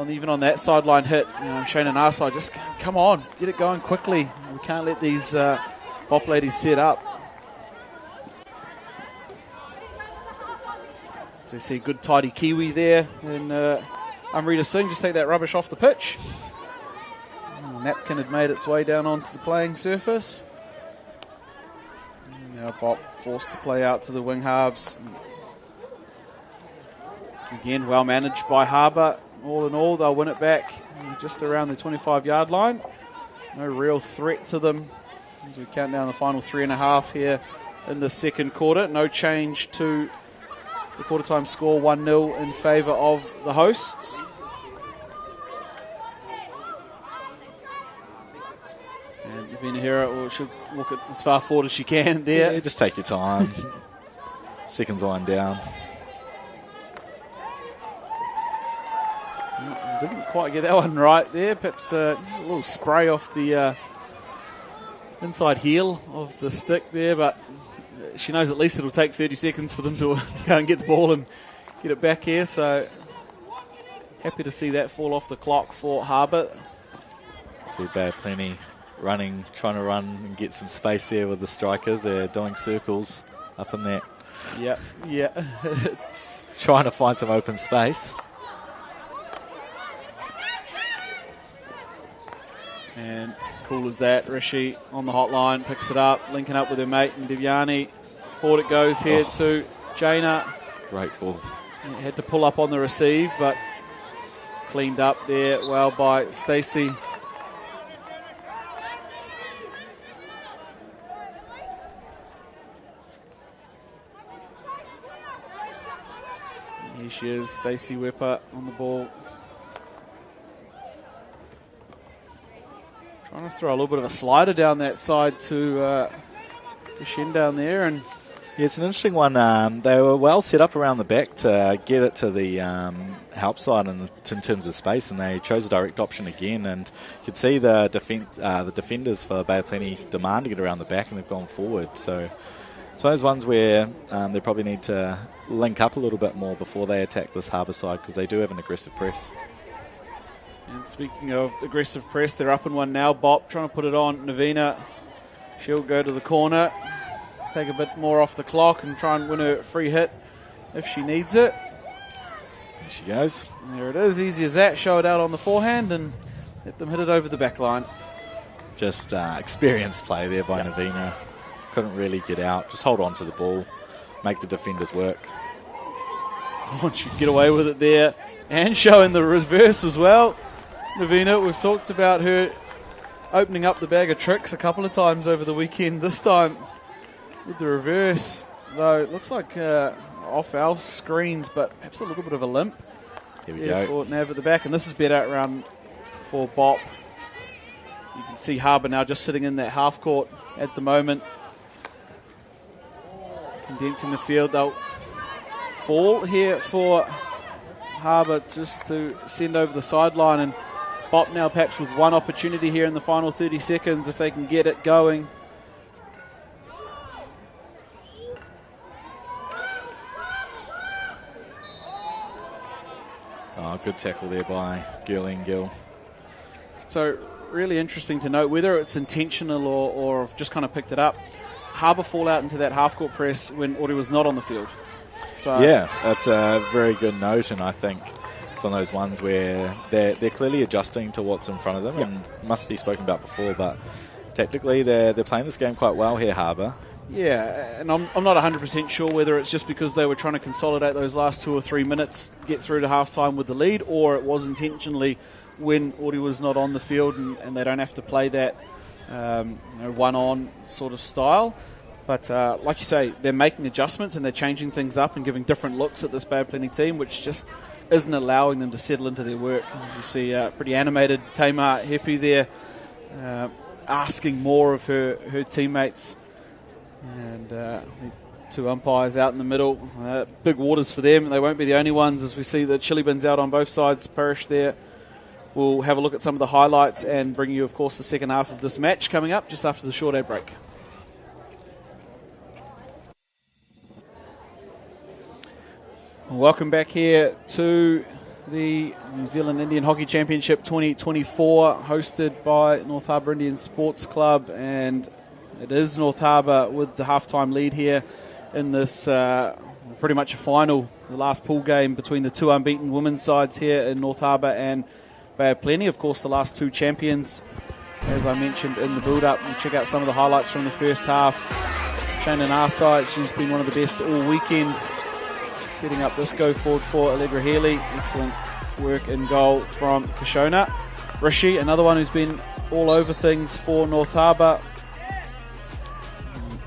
even on that sideline hit. Shane and our side, just come on, get it going quickly. We can't let these Bop ladies set up. So you see good tidy Kiwi there, and Amrita Singh just take that rubbish off the pitch. Napkin had made its way down onto the playing surface. And now Bop forced to play out to the wing halves. Again, well managed by Harbour. All in all, they'll win it back just around the 25-yard line. No real threat to them as we count down the final 3.5 here in the second quarter. No change to the quarter-time score, 1-0 in favour of the hosts. And Yvina Hera should walk it as far forward as she can there. Yeah, just take your time. Seconds line down. Didn't quite get that one right there. Perhaps just a little spray off the inside heel of the stick there, but she knows at least it'll take 30 seconds for them to go and get the ball and get it back here. So happy to see that fall off the clock for Harbour. See Bad Plenty running, trying to run and get some space there with the strikers. They're doing circles up in there. Yeah. It's trying to find some open space. And cool as that, Rishi on the hotline, picks it up, linking up with her mate and Devyani. Forward it goes here to Jaina. Great ball. Had to pull up on the receive, but cleaned up there well by Stacey. Here she is, Stacey Wepper on the ball. Trying to throw a little bit of a slider down that side to Shin down there. And yeah, it's an interesting one. They were well set up around the back to get it to the help side in terms of space, and they chose a direct option again. And you could see the defenders for Bay of Plenty demanding it around the back, and they've gone forward. So it's one of those ones where they probably need to link up a little bit more before they attack this Harbour side, because they do have an aggressive press. And speaking of aggressive press, they're up in one now. Bop trying to put it on Navina. She'll go to the corner, take a bit more off the clock and try and win a free hit if she needs it. There she goes. And there it is, easy as that. Show it out on the forehand and let them hit it over the back line. Just experienced play there by Navina. Couldn't really get out. Just hold on to the ball, make the defenders work. Oh, she could get away with it there. And showing the reverse as well. Navina, we've talked about her opening up the bag of tricks a couple of times over the weekend. This time with the reverse, though, it looks like off our screens, but perhaps a little bit of a limp. Here we go. For Nav at the back, and this is better around for Bop. You can see Harbour now just sitting in that half court at the moment. Condensing the field, they'll fall here for Harbour just to send over the sideline, and Bop now perhaps with one opportunity here in the final 30 seconds if they can get it going. Oh, good tackle there by Girling Gill. So really interesting to note whether it's intentional or just kind of picked it up. Harbour fall out into that half-court press when Ori was not on the field. So yeah, that's a very good note, and I think it's one of those ones where they're clearly adjusting to what's in front of them, and must be spoken about before, but tactically they're playing this game quite well here, Harbour. Yeah, and I'm not 100% sure whether it's just because they were trying to consolidate those last 2 or 3 minutes, get through to halftime with the lead, or it was intentionally when Ori was not on the field and they don't have to play that one-on sort of style. But like you say, they're making adjustments and they're changing things up and giving different looks at this Bad Plenty team, which just isn't allowing them to settle into their work. As you see, pretty animated Tamar Hepi there, asking more of her teammates. And the 2 umpires out in the middle. Big waters for them. They won't be the only ones, as we see the chili bins out on both sides. Parish there. We'll have a look at some of the highlights and bring you, of course, the second half of this match coming up just after the short ad break. Welcome back here to the New Zealand Indian Hockey Championship 2024, hosted by North Harbour Indian Sports Club, and it is North Harbour with the halftime lead here in this pretty much a final, the last pool game between the 2 unbeaten women's sides here in North Harbour and Bad Plenty. Of course, the last 2 champions, as I mentioned in the build-up. We'll check out some of the highlights from the first half. Shannon Arside, she's been one of the best all weekend, setting up this go forward for Allegra Healy. Excellent work in goal from Kishona. Rishi, another one who's been all over things for North Harbour.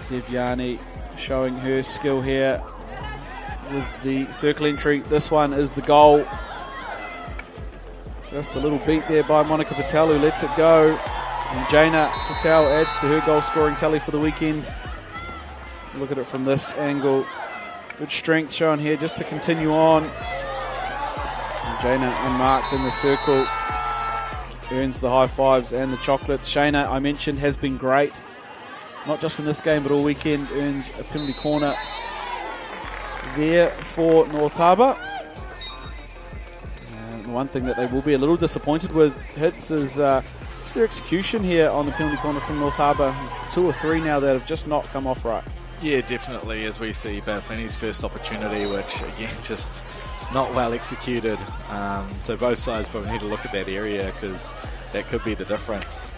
Devyani showing her skill here with the circle entry. This one is the goal. Just a little beat there by Monica Patel, who lets it go. And Jaina Patel adds to her goal scoring tally for the weekend. Look at it from this angle. Good strength shown here just to continue on. And Jaina unmarked in the circle. Earns the high fives and the chocolates. Shayna, I mentioned, has been great. Not just in this game, but all weekend. Earns a penalty corner there for North Harbour. And one thing that they will be a little disappointed with hits is their execution here on the penalty corner from North Harbour. There's 2 or 3 now that have just not come off right. Yeah, definitely, as we see Bad Plenty's first opportunity, which again just not well executed. So both sides probably need to look at that area, because that could be the difference.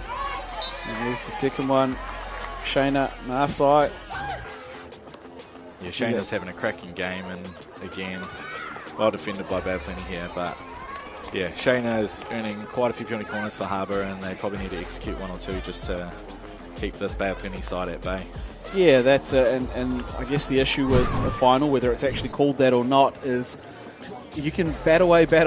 And there's the second one. Shayna Narsai. Yeah, Shayna's having a cracking game, and again, well defended by Bad Plenty here, but yeah, Shayna's earning quite a few penalty corners for Harbour, and they probably need to execute 1 or 2 just to keep this Bad Plenty side at bay. Yeah, that's and I guess the issue with the final, whether it's actually called that or not, is you can bat away, but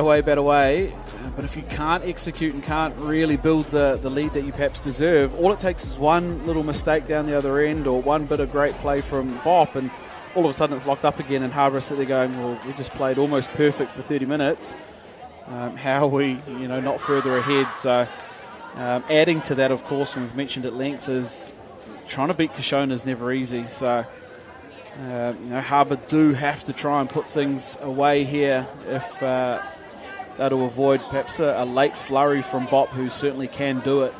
if you can't execute and can't really build the lead that you perhaps deserve, all it takes is one little mistake down the other end or one bit of great play from Bop, and all of a sudden it's locked up again, and Harbour sit there going, well, we just played almost perfect for 30 minutes. How are we, not further ahead? So adding to that, of course, and we've mentioned at length, is trying to beat Kishona is never easy. So Harbour do have to try and put things away here if that'll avoid perhaps a late flurry from Bop, who certainly can do it.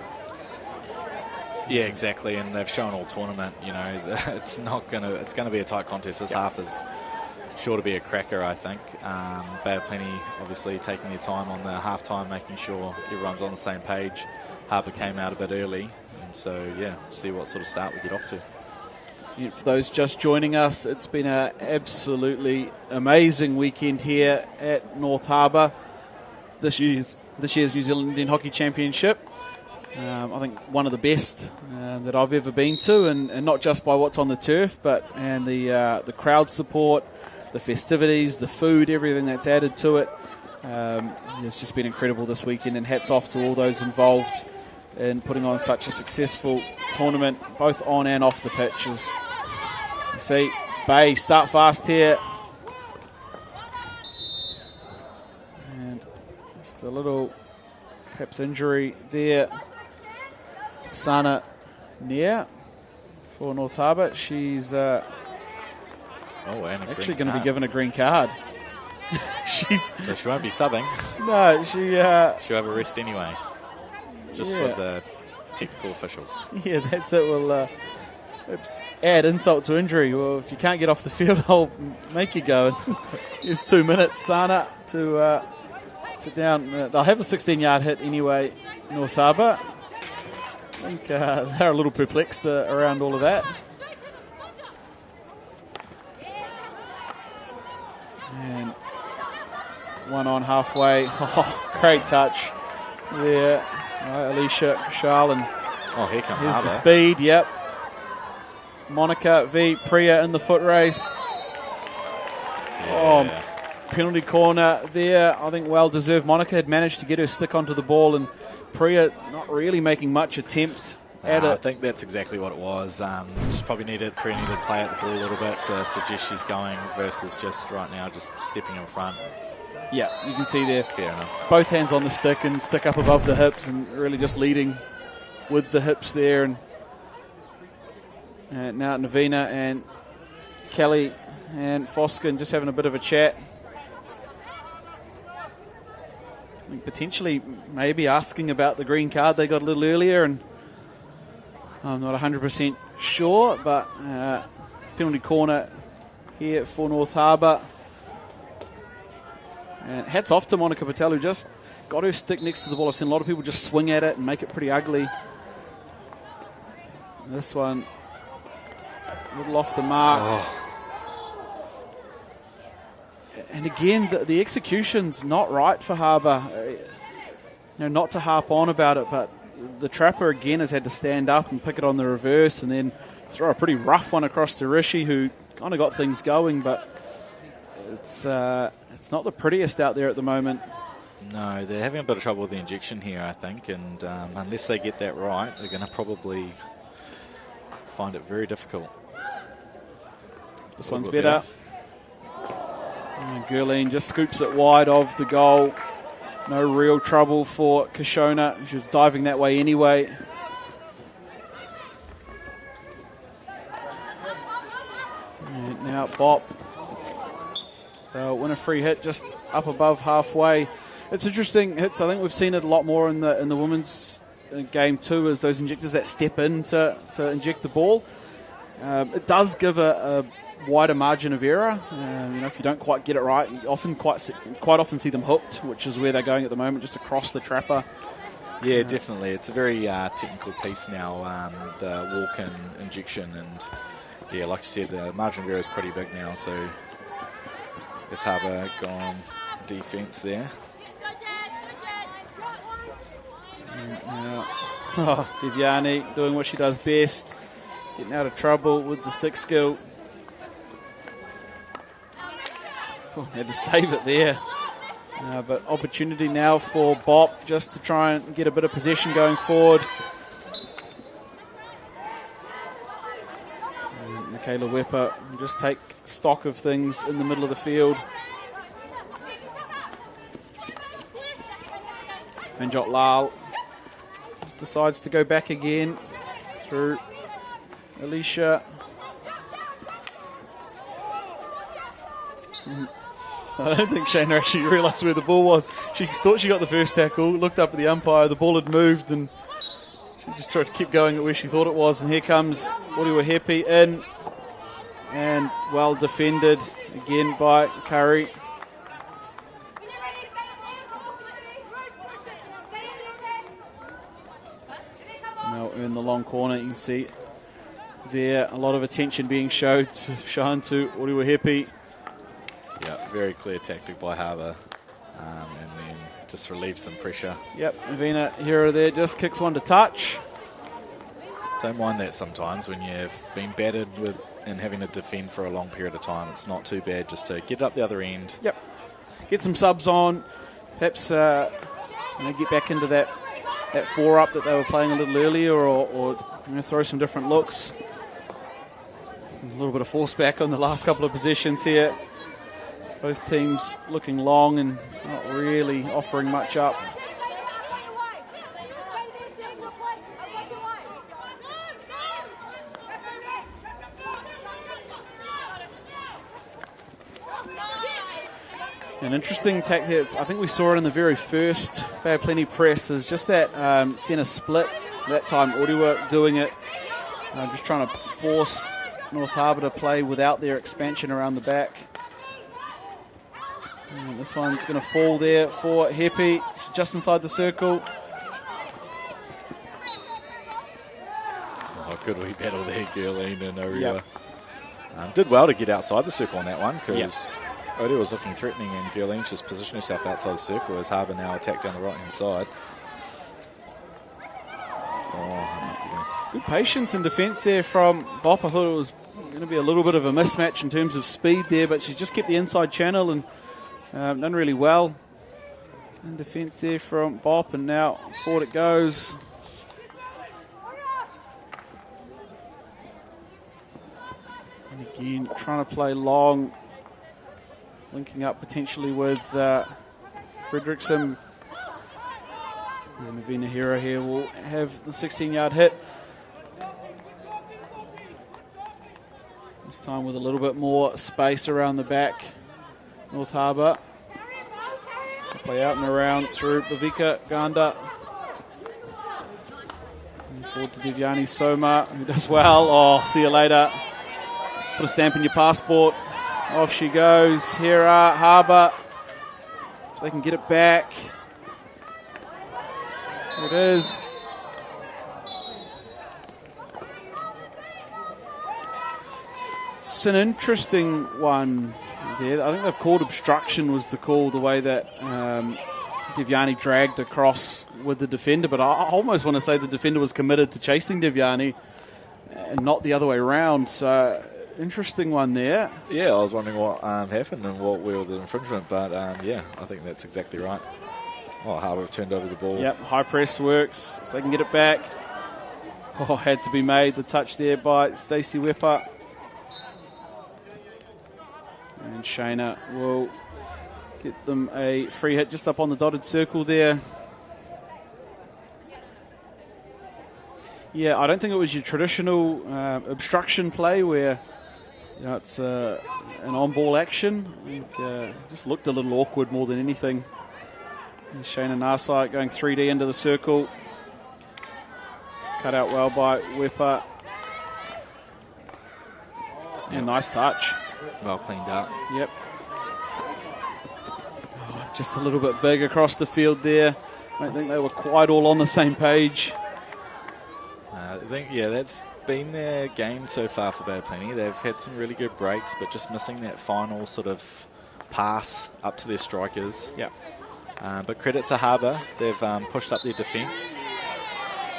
Yeah, exactly, and they've shown all tournament, it's going to be a tight contest. This half is sure to be a cracker, I think. Bad Plenty obviously taking their time on the halftime, making sure everyone's on the same page. Harbour came out a bit early, and so see what sort of start we get off to. Yeah, for those just joining us, it's been an absolutely amazing weekend here at North Harbour. This year's New Zealand Indian Hockey Championship. I think one of the best that I've ever been to, and not just by what's on the turf, but the crowd support, the festivities, the food, everything that's added to it. It's just been incredible this weekend, and hats off to all those involved in putting on such a successful tournament, both on and off the pitches. You see, Bay start fast here. And just a little perhaps injury there. Sana Nia for North Harbour. She's actually going to be given a green card. She won't be subbing. No, she'll have a rest anyway. just with the technical officials. Yeah, that's it. Well, add insult to injury. Well, if you can't get off the field, I'll make you go. Here's 2 minutes, Sana, to sit down. They'll have the 16-yard hit anyway, North Harbour. I think they're a little perplexed around all of that. And one on halfway. Oh, great touch there. Alicia Charlin. Oh, here comes Here's Harbour. the speed, yep. Monica v. Priya in the foot race. Yeah. Oh, penalty corner there. I think well deserved. Monica had managed to get her stick onto the ball, and Priya not really making much attempt at I it. think that's exactly what it was. Just probably Priya needed to play at the ball a little bit to suggest she's going versus just right now just stepping in front. Yeah, you can see there. Fair enough. Both hands on the stick and stick up above the hips and really just leading with the hips there. And now Navina and Kelly and Foskin just having a bit of a chat. Potentially maybe asking about the green card they got a little earlier, and I'm not 100% sure, but penalty corner here for North Harbour. And hats off to Monica Patel, who just got her stick next to the ball. I've seen a lot of people just swing at it and make it pretty ugly. This one, a little off the mark. Oh. And again, the execution's not right for Harbour. Not to harp on about it, but the trapper again has had to stand up and pick it on the reverse and then throw a pretty rough one across to Rishi, who kind of got things going, but it's not the prettiest out there at the moment. No, they're having a bit of trouble with the injection here, I think, and unless they get that right, they're going to probably find it very difficult. This one's better. And Gurleen just scoops it wide of the goal. No real trouble for Kishona. She was diving that way anyway. And now Bop. They'll win a free hit just up above halfway. It's interesting hits. I think we've seen it a lot more in the women's game too, as those injectors that step in to inject the ball. It does give a wider margin of error. If you don't quite get it right, you quite often see them hooked, which is where they're going at the moment, just across the trapper. Yeah, definitely. It's a very technical piece now, the walk-in injection, and yeah, like you said, the margin of error is pretty big now, so I guess Harbour gone defence there. Devyani doing what she does best, getting out of trouble with the stick skill. Had to save it there. But opportunity now for Bop just to try and get a bit of possession going forward. And Michaela Wepper will just take stock of things in the middle of the field. Manjot Lal decides to go back again through Alicia. I don't think Shayna actually realised where the ball was. She thought she got the first tackle, looked up at the umpire, the ball had moved, and she just tried to keep going at where she thought it was. And here comes Oriwa-Hepi in, and well defended again by Curry. Now in the long corner, you can see there a lot of attention being shown to Oriwa-Hepi. Yeah, very clear tactic by Harbour, and then just relieves some pressure. Yep, Avina Hero there just kicks one to touch. Don't mind that sometimes when you've been battered with and having to defend for a long period of time. It's not too bad just to get it up the other end. Yep, get some subs on, perhaps get back into that 4-up that they were playing a little earlier, or throw some different looks. A little bit of force back on the last couple of possessions here. Both teams looking long and not really offering much up. An interesting tack there. I think we saw it in the very first Bad Plenty press, is just that centre split. That time Oriwa doing it, just trying to force North Harbour to play without their expansion around the back. And this one's going to fall there for Hepi, just inside the circle. Oh, good wee battle there, Gurleen and Oriwa. Yep. Did well to get outside the circle on that one, because Oriwa was looking threatening, and Gurleen's just positioned herself outside the circle as Harbour now attack down the right-hand side. Good patience and defence there from Bop. I thought it was going to be a little bit of a mismatch in terms of speed there, but she just kept the inside channel and done really well. In defence there from Bop, and now forward it goes. And again, trying to play long, linking up potentially with Fredrickson. And Navina Hero here will have the 16-yard hit. This time with a little bit more space around the back. North Harbour. Play out and around through Bavika Ganda. And forward to Devyani Soma, who does well. Oh, see you later. Put a stamp in your passport. Off she goes. Here are Harbour. If they can get it back. It is. It's an interesting one there. I think they've called obstruction was the call, the way that Devyani dragged across with the defender, but I almost want to say the defender was committed to chasing Devyani and not the other way around. So interesting one there. Yeah, I was wondering what happened and what were the infringement, but yeah, I think that's exactly right. Oh, Harbour turned over the ball. Yep, high press works. If they can get it back. Oh, had to be made. The touch there by Stacey Wepper. And Shayna will get them a free hit just up on the dotted circle there. Yeah, I don't think it was your traditional obstruction play where it's an on-ball action. It just looked a little awkward more than anything. Shayna Narsite going 3D into the circle. Cut out well by Wepper. And nice touch. Well cleaned up. Yep. Oh, just a little bit big across the field there. I don't think they were quite all on the same page. I think, yeah, that's been their game so far for Bad Plenty. They've had some really good breaks, but just missing that final sort of pass up to their strikers. Yep. But credit to Harbour, they've pushed up their defence.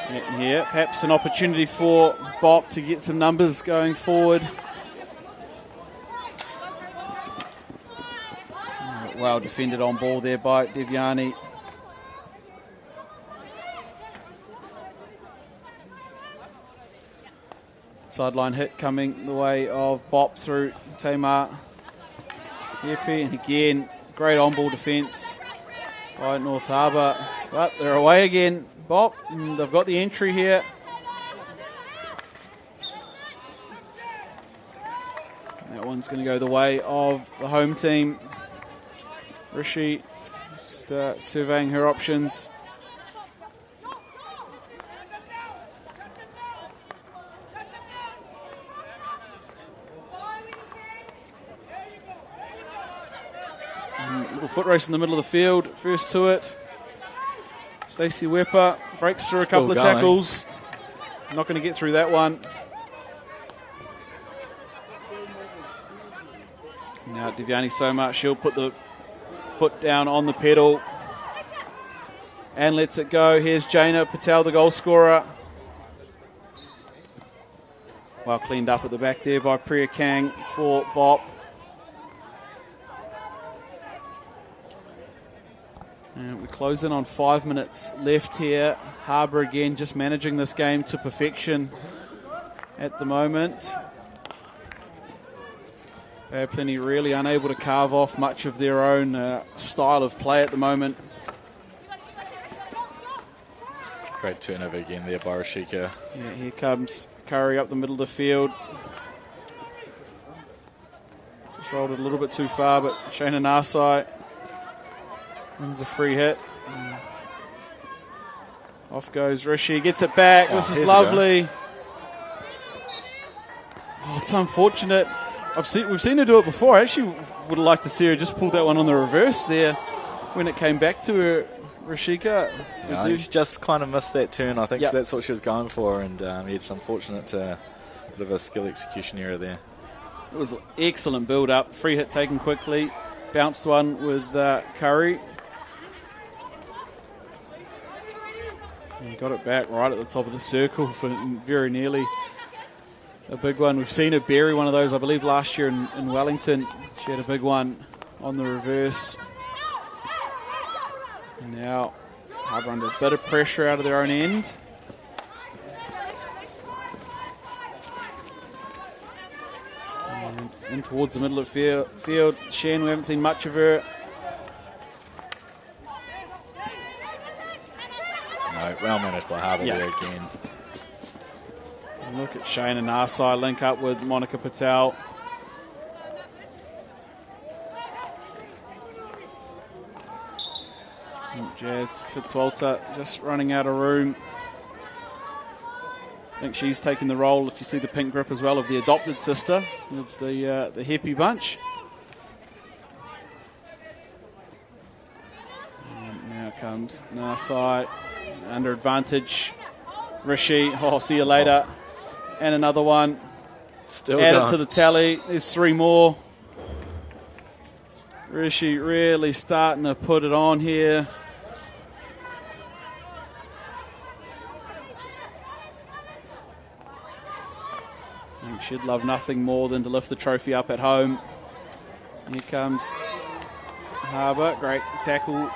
Yeah, perhaps an opportunity for Bop to get some numbers going forward. Well defended on ball there by Devyani. Sideline hit coming the way of Bop through Tamar Hepi, and again, great on-ball defence by North Harbour, but they're away again. Bop, and they've got the entry here. And that one's going to go the way of the home team. Rishi just surveying her options. Little foot race in the middle of the field. First to it. Stacey Wepper breaks through a couple of tackles. Not going to get through that one. Now Devyani Soma, she'll put the foot down on the pedal and lets it go. Here's Jaina Patel, the goal scorer. Well cleaned up at the back there by Priya Kang for Bop. And we close in on 5 minutes left here. Harbour again just managing this game to perfection at the moment. Bad Plenty really unable to carve off much of their own style of play at the moment. Great turnover again there by Rashika. Yeah, here comes Curry up the middle of the field. Just rolled it a little bit too far, but Shayna Narsai Wins a free hit. Off goes Rishi, gets it back. This is lovely. Oh, it's unfortunate. We've seen her do it before. I actually would have liked to see her just pull that one on the reverse there when it came back to her, Rishika. Yeah, I think she just kind of missed that turn. I think that's what she was going for, and it's unfortunate bit of a skill execution error there. It was excellent build-up. Free hit taken quickly. Bounced one with Curry. And got it back right at the top of the circle for very nearly a big one. We've seen her bury one of those, I believe, last year in Wellington. She had a big one on the reverse. And now Harbour under a bit of pressure out of their own end. And in towards the middle of field. Shen, we haven't seen much of her. No, well managed by Harbour there again. And look at Shane and Narsai link up with Monica Patel. And Jazz Fitzwalter just running out of room. I think she's taking the role, if you see the pink grip as well, of the adopted sister of the hippie bunch. And now comes Narsai, under advantage. Rishi, see you later. And another one. Still add going. it to the tally. There's three more. Rishi really starting to put it on here. And she'd love nothing more than to lift the trophy up at home. Here comes Harbour. Great tackle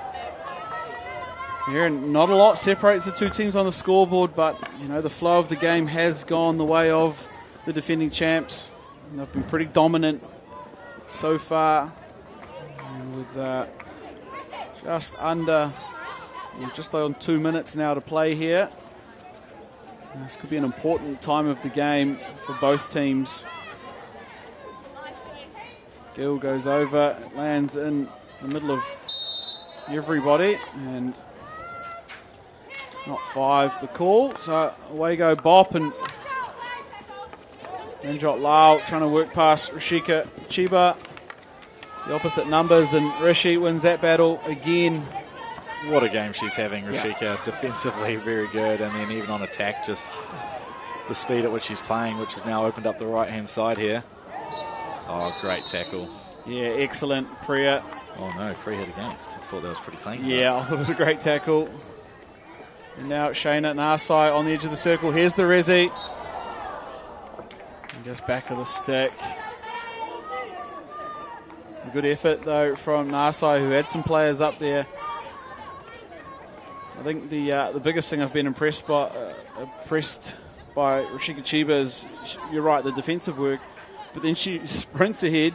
here. And not a lot separates the two teams on the scoreboard, but you know the flow of the game has gone the way of the defending champs. And they've been pretty dominant so far. And with just on 2 minutes now to play here. This could be an important time of the game for both teams. Gill goes over, lands in the middle of everybody, and not five the call. So away go Bop and Manjot Lau trying to work past Rishika Chiba. The opposite numbers, and Rishi wins that battle again. What a game she's having, Rishika. Yeah. Defensively, very good. And then even on attack, just the speed at which she's playing, which has now opened up the right-hand side here. Oh, great tackle. Yeah, excellent. Priya. Oh, no, free hit against. I thought that was pretty clean. Yeah, I thought it was a great tackle. And now Shayna Narsai on the edge of the circle. Here's the Resi. And just back of the stick. A good effort, though, from Narsai, who had some players up there. I think the biggest thing I've been impressed by Rishika Chiba is, you're right, the defensive work, but then she sprints ahead,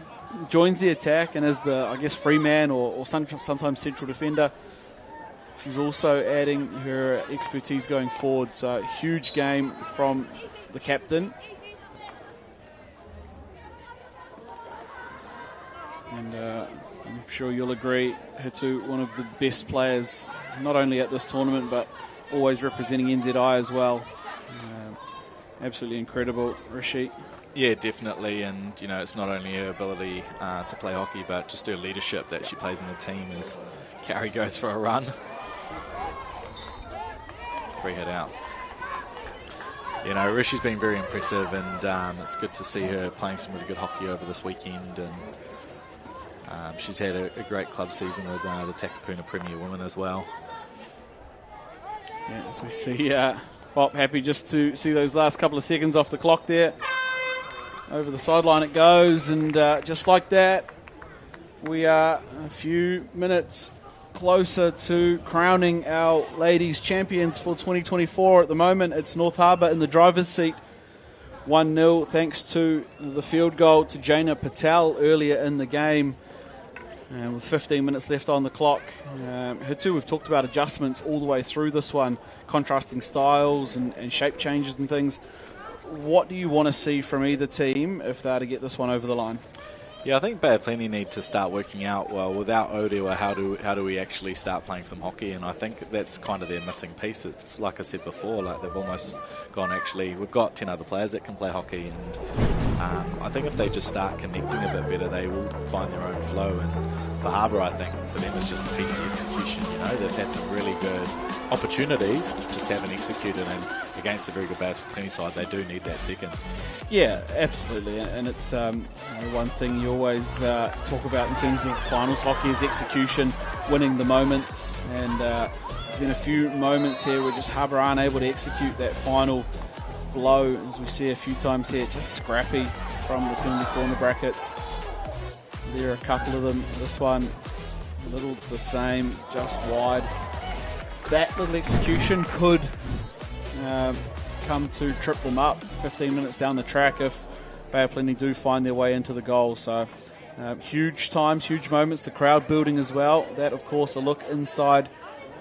joins the attack, and is the, I guess, free man or sometimes central defender. She's also adding her expertise going forward, so huge game from the captain. And I'm sure you'll agree, Hitu, one of the best players, not only at this tournament, but always representing NZI as well. Absolutely incredible, Rishi. Yeah, definitely. And, you know, it's not only her ability to play hockey, but just her leadership that she plays in the team as Carrie goes for a run. Free hit out. You know, Rishi's been very impressive, and it's good to see her playing some really good hockey over this weekend. And she's had a great club season with the Takapuna Premier Women as well. Yeah, as we see Bob happy just to see those last couple of seconds off the clock there. Over the sideline it goes, and just like that, we are a few minutes closer to crowning our ladies champions for 2024. At the moment, it's North Harbour in the driver's seat. 1-0 thanks to the field goal to Jaina Patel earlier in the game. And with 15 minutes left on the clock. Hitu, we've talked about adjustments all the way through this one, contrasting styles and shape changes and things. What do you want to see from either team if they're to get this one over the line? Yeah, I think Bay of Plenty need to start working out, well, without Orewa, how do we actually start playing some hockey? And I think that's kind of their missing piece. It's like I said before, like they've almost gone, actually, we've got 10 other players that can play hockey, and I think if they just start connecting a bit better, they will find their own flow. And for Harbour, I think for them it's just a piece of execution. They've had some really good opportunities, just haven't executed, and against a very good Bay of Plenty side, they do need that second. Yeah, absolutely, and it's one thing you always talk about in terms of finals hockey is execution, winning the moments, and there's been a few moments here where just Harbour aren't able to execute that final blow, as we see a few times here, just scrappy from the penalty corner brackets. There are a couple of them. This one, a little the same, just wide. That little execution could come to trip them up 15 minutes down the track if Bay of Plenty do find their way into the goal. So huge times, huge moments, the crowd building as well. That, of course, a look inside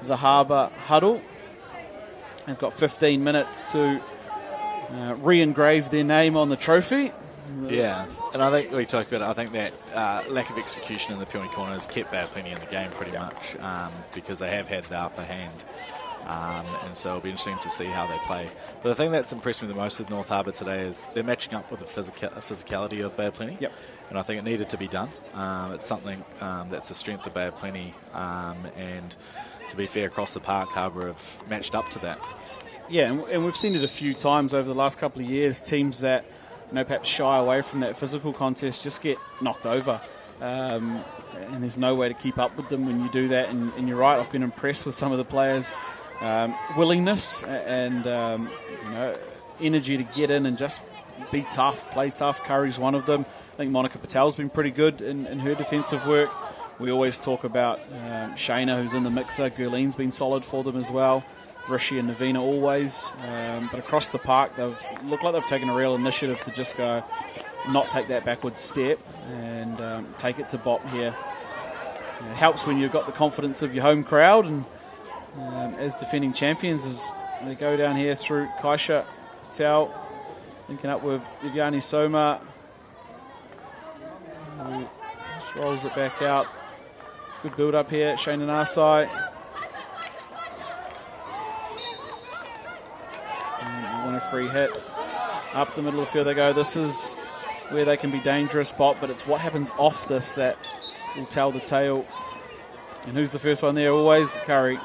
the Harbour huddle. They've got 15 minutes to re-engrave their name on the trophy. Yeah, and I think we talked about it. I think that lack of execution in the penalty corner has kept Bay of Plenty in the game pretty much because they have had the upper hand. And so it'll be interesting to see how they play. But the thing that's impressed me the most with North Harbour today is they're matching up with the physicality of Bay of Plenty. Yep. And I think it needed to be done. It's something that's a strength of Bay of Plenty. And to be fair, across the park, Harbour have matched up to that. Yeah, and we've seen it a few times over the last couple of years. Teams that perhaps shy away from that physical contest just get knocked over. And there's no way to keep up with them when you do that. And you're right, I've been impressed with some of the players' willingness and energy to get in and just be tough, play tough. Curry's one of them. I think Monica Patel's been pretty good in her defensive work. We always talk about Shayna, who's in the mixer. Gurleen's been solid for them as well. Rishi and Navina always. But across the park, they've looked like they've taken a real initiative to just go, not take that backwards step and take it to Bop here. It helps when you've got the confidence of your home crowd, and as defending champions, as they go down here through Kaisha Patel, linking up with Viviani Soma, who just rolls it back out. It's a good build up here. Shane Nasai. A free hit up the middle of the field they go. This is where they can be dangerous, Bop, but it's what happens off this that will tell the tale. And who's the first one there? Always Curry.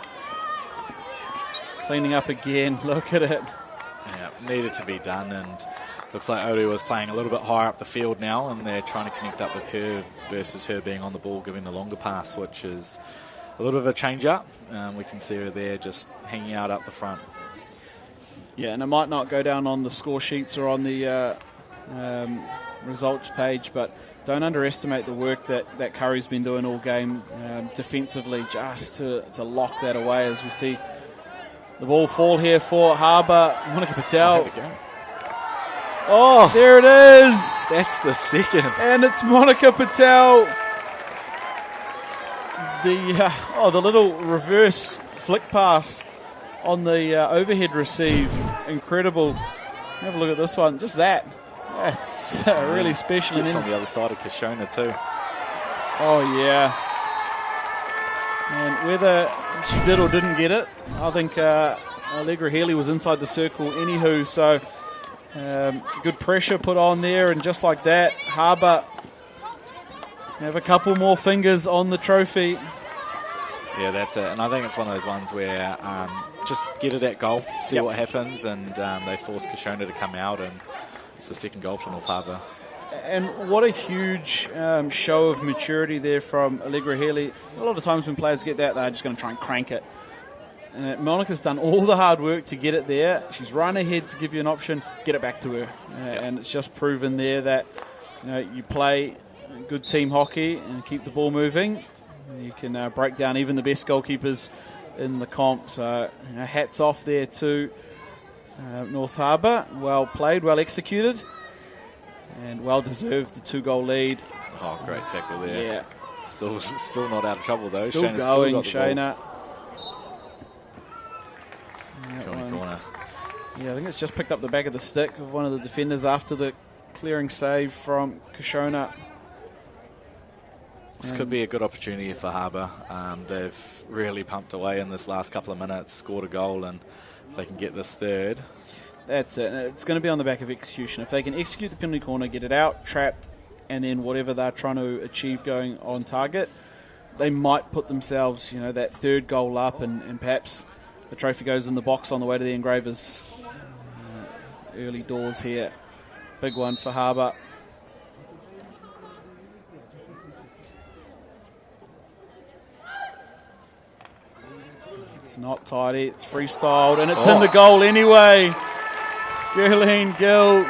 Cleaning up again. Look at it. Yeah, needed to be done, and looks like Odu was playing a little bit higher up the field now, and they're trying to connect up with her versus her being on the ball, giving the longer pass, which is a little bit of a change up. We can see her there just hanging out up the front. Yeah, and it might not go down on the score sheets or on the results page, but don't underestimate the work that Curry's been doing all game defensively, just to lock that away as we see the ball fall here for Harbour. Monica Patel. Oh, there it is. That's the second. And it's Monica Patel. The little reverse flick pass on the overhead receive. Incredible. Have a look at this one. Just that. That's really special. It's on the other side of Kashona too. Oh, yeah. And whether she did or didn't get it, I think Allegra Healy was inside the circle anywho. So good pressure put on there. And just like that, Harbour have a couple more fingers on the trophy. Yeah, that's it. And I think it's one of those ones where just get it at goal, see what happens, and they force Kashona to come out, and it's the second goal for North Harbour. And what a huge show of maturity there from Allegra Healy. A lot of times when players get that, they're just going to try and crank it. And Monica's done all the hard work to get it there. She's run ahead to give you an option, get it back to her. And it's just proven there that you play good team hockey and keep the ball moving. You can break down even the best goalkeepers in the comp. So hats off there to North Harbour. Well played, well executed, and well deserved the 2-goal lead. Oh, great tackle there. Yeah. Still not out of trouble though. Still Shayna's going, still got the Shayna. corner. Yeah, I think it's just picked up the back of the stick of one of the defenders after the clearing save from Kashona. This could be a good opportunity for Harbour. They've really pumped away in this last couple of minutes, scored a goal, and if they can get this third. That's it. It's going to be on the back of execution. If they can execute the penalty corner, get it out, trapped, and then whatever they're trying to achieve going on target, they might put themselves, that third goal up, and perhaps the trophy goes in the box on the way to the engravers. Early doors here. Big one for Harbour. It's not tidy. It's freestyled, and it's in the goal anyway. Gerline Gill.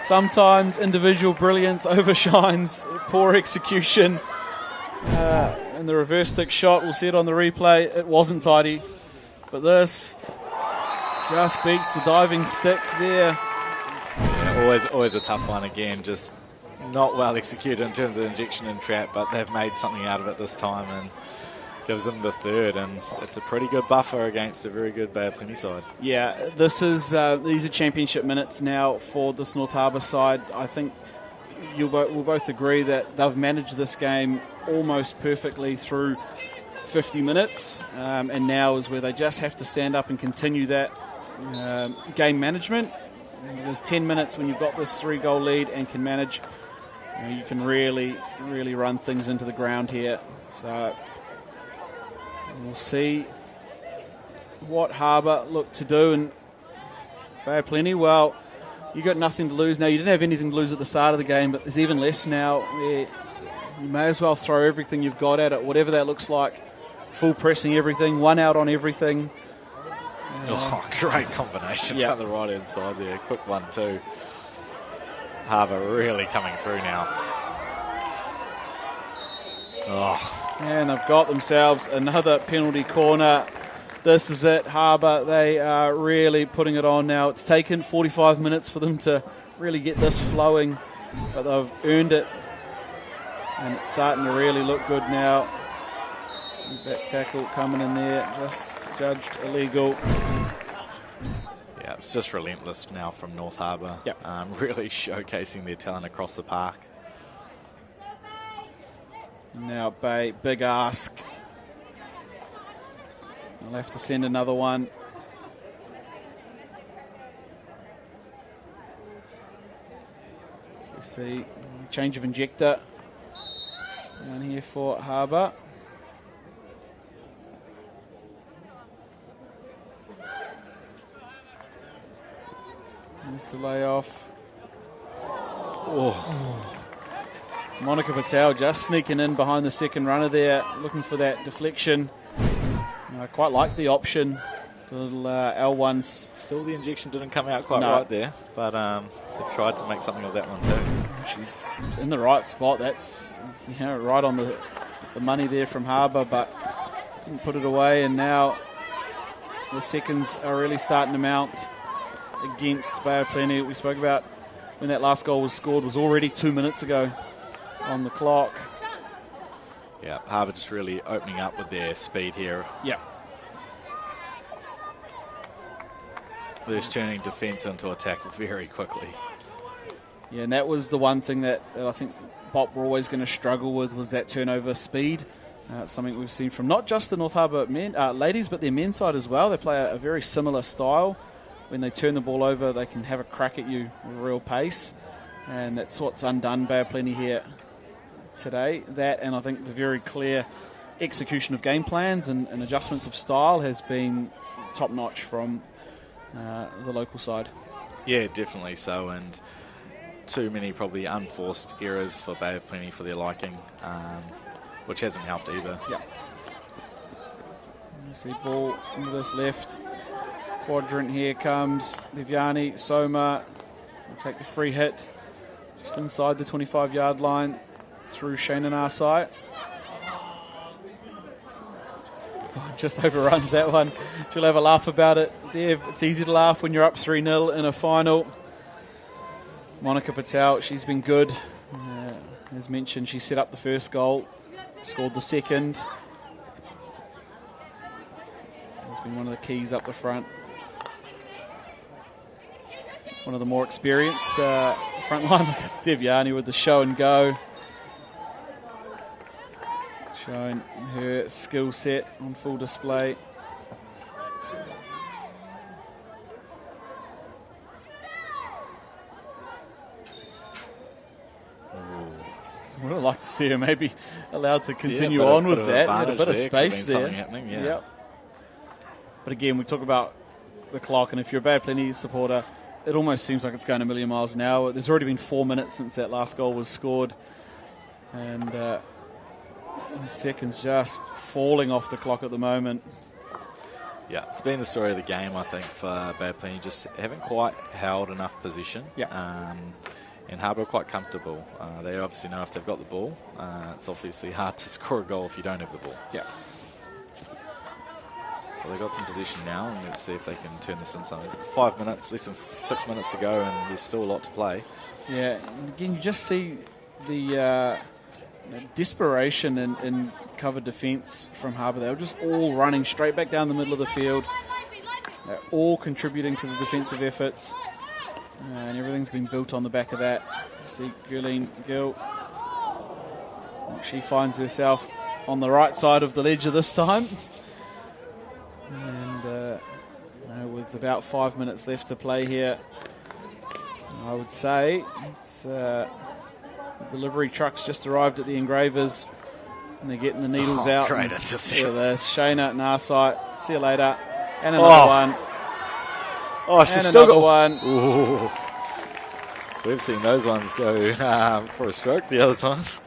Sometimes individual brilliance overshines poor execution. And the reverse stick shot, we'll see it on the replay. It wasn't tidy, but this just beats the diving stick there. Yeah, always a tough one again. Just not well executed in terms of injection and trap, but they've made something out of it this time and gives them the third, and it's a pretty good buffer against a very good Bay of Plenty side. Yeah, these are championship minutes now for this North Harbour side. I think we'll both agree that they've managed this game almost perfectly through 50 minutes, and now is where they just have to stand up and continue that game management. There's 10 minutes when you've got this 3-goal lead and can manage. You can really, really run things into the ground here. So we'll see what Harbour look to do. And Bay of Plenty, well, you got nothing to lose now. You didn't have anything to lose at the start of the game, but there's even less now. You may as well throw everything you've got at it, whatever that looks like. Full pressing everything, one out on everything. Great combination down the right hand side there. Quick 1-2. Harbour really coming through now. And they've got themselves another penalty corner. This is it, Harbour. They are really putting it on now. It's taken 45 minutes for them to really get this flowing, but they've earned it. And it's starting to really look good now. That tackle coming in there, just judged illegal. Yeah, it's just relentless now from North Harbour. Yep. Really showcasing their talent across the park. Now Bay, big ask. They'll have to send another one. So we see change of injector down here for Harbour. There's the layoff. Monica Patel just sneaking in behind the second runner there, looking for that deflection. I quite like the option. The little L1s. Still the injection didn't come out quite right there, but they've tried to make something of that one too. She's in the right spot. That's right on the money there from Harbour, but didn't put it away, and now the seconds are really starting to mount against Bay of Plenty. We spoke about when that last goal was scored was already 2 minutes ago on the clock. Yeah, Harbour just really opening up with their speed here. Yeah. They're just turning defence into attack very quickly. Yeah, and that was the one thing that I think Bop were always going to struggle with, was that turnover speed. It's something we've seen from not just the North Harbour ladies, but their men's side as well. They play a very similar style. When they turn the ball over, they can have a crack at you with real pace. And that's what's undone Bay of Plenty here today. That, and I think the very clear execution of game plans and adjustments of style has been top-notch from the local side. Yeah, definitely so. And too many probably unforced errors for Bay of Plenty for their liking, which hasn't helped either. Yeah. You see ball into this left quadrant here comes Viviani. Soma will take the free hit just inside the 25-yard line through Shane and Arsai. Just overruns that one. She'll have a laugh about it. Dev, it's easy to laugh when you're up 3-0 in a final. Monica Patel, she's been good. As mentioned, she set up the first goal, scored the second. Has been one of the keys up the front. One of the more experienced front line. Devyani with the show and go. showing her skill set on full display. I would like to see her maybe allowed to continue on with that. Had a bit of space there. Yep. But again, we talk about the clock, and if you're a Bad Plenty supporter, it almost seems like it's going a million miles an hour. There's already been 4 minutes since that last goal was scored, and seconds just falling off the clock at the moment. Yeah, it's been the story of the game, I think, for Bad Plenty. Just haven't quite held enough position. Yeah. And Harbour are quite comfortable. They obviously know if they've got the ball. It's obviously hard to score a goal if you don't have the ball. Yeah. Well, they've got some position now, and let's see if they can turn this in something. 5 minutes, less than 6 minutes to go, and there's still a lot to play. Yeah, and again, you just see the desperation in cover defence from Harbour. They were just all running straight back down the middle of the field. They're all contributing to the defensive efforts. And everything's been built on the back of that. You see Gurleen Gill. She finds herself on the right side of the ledger this time. And with about 5 minutes left to play here, I would say it's the delivery truck's just arrived at the engravers, and they're getting the needles out. Great intercept. With Shayna Narsite. See you later. And another one. Oh, she's and still got one. Ooh. We've seen those ones go for a stroke the other times.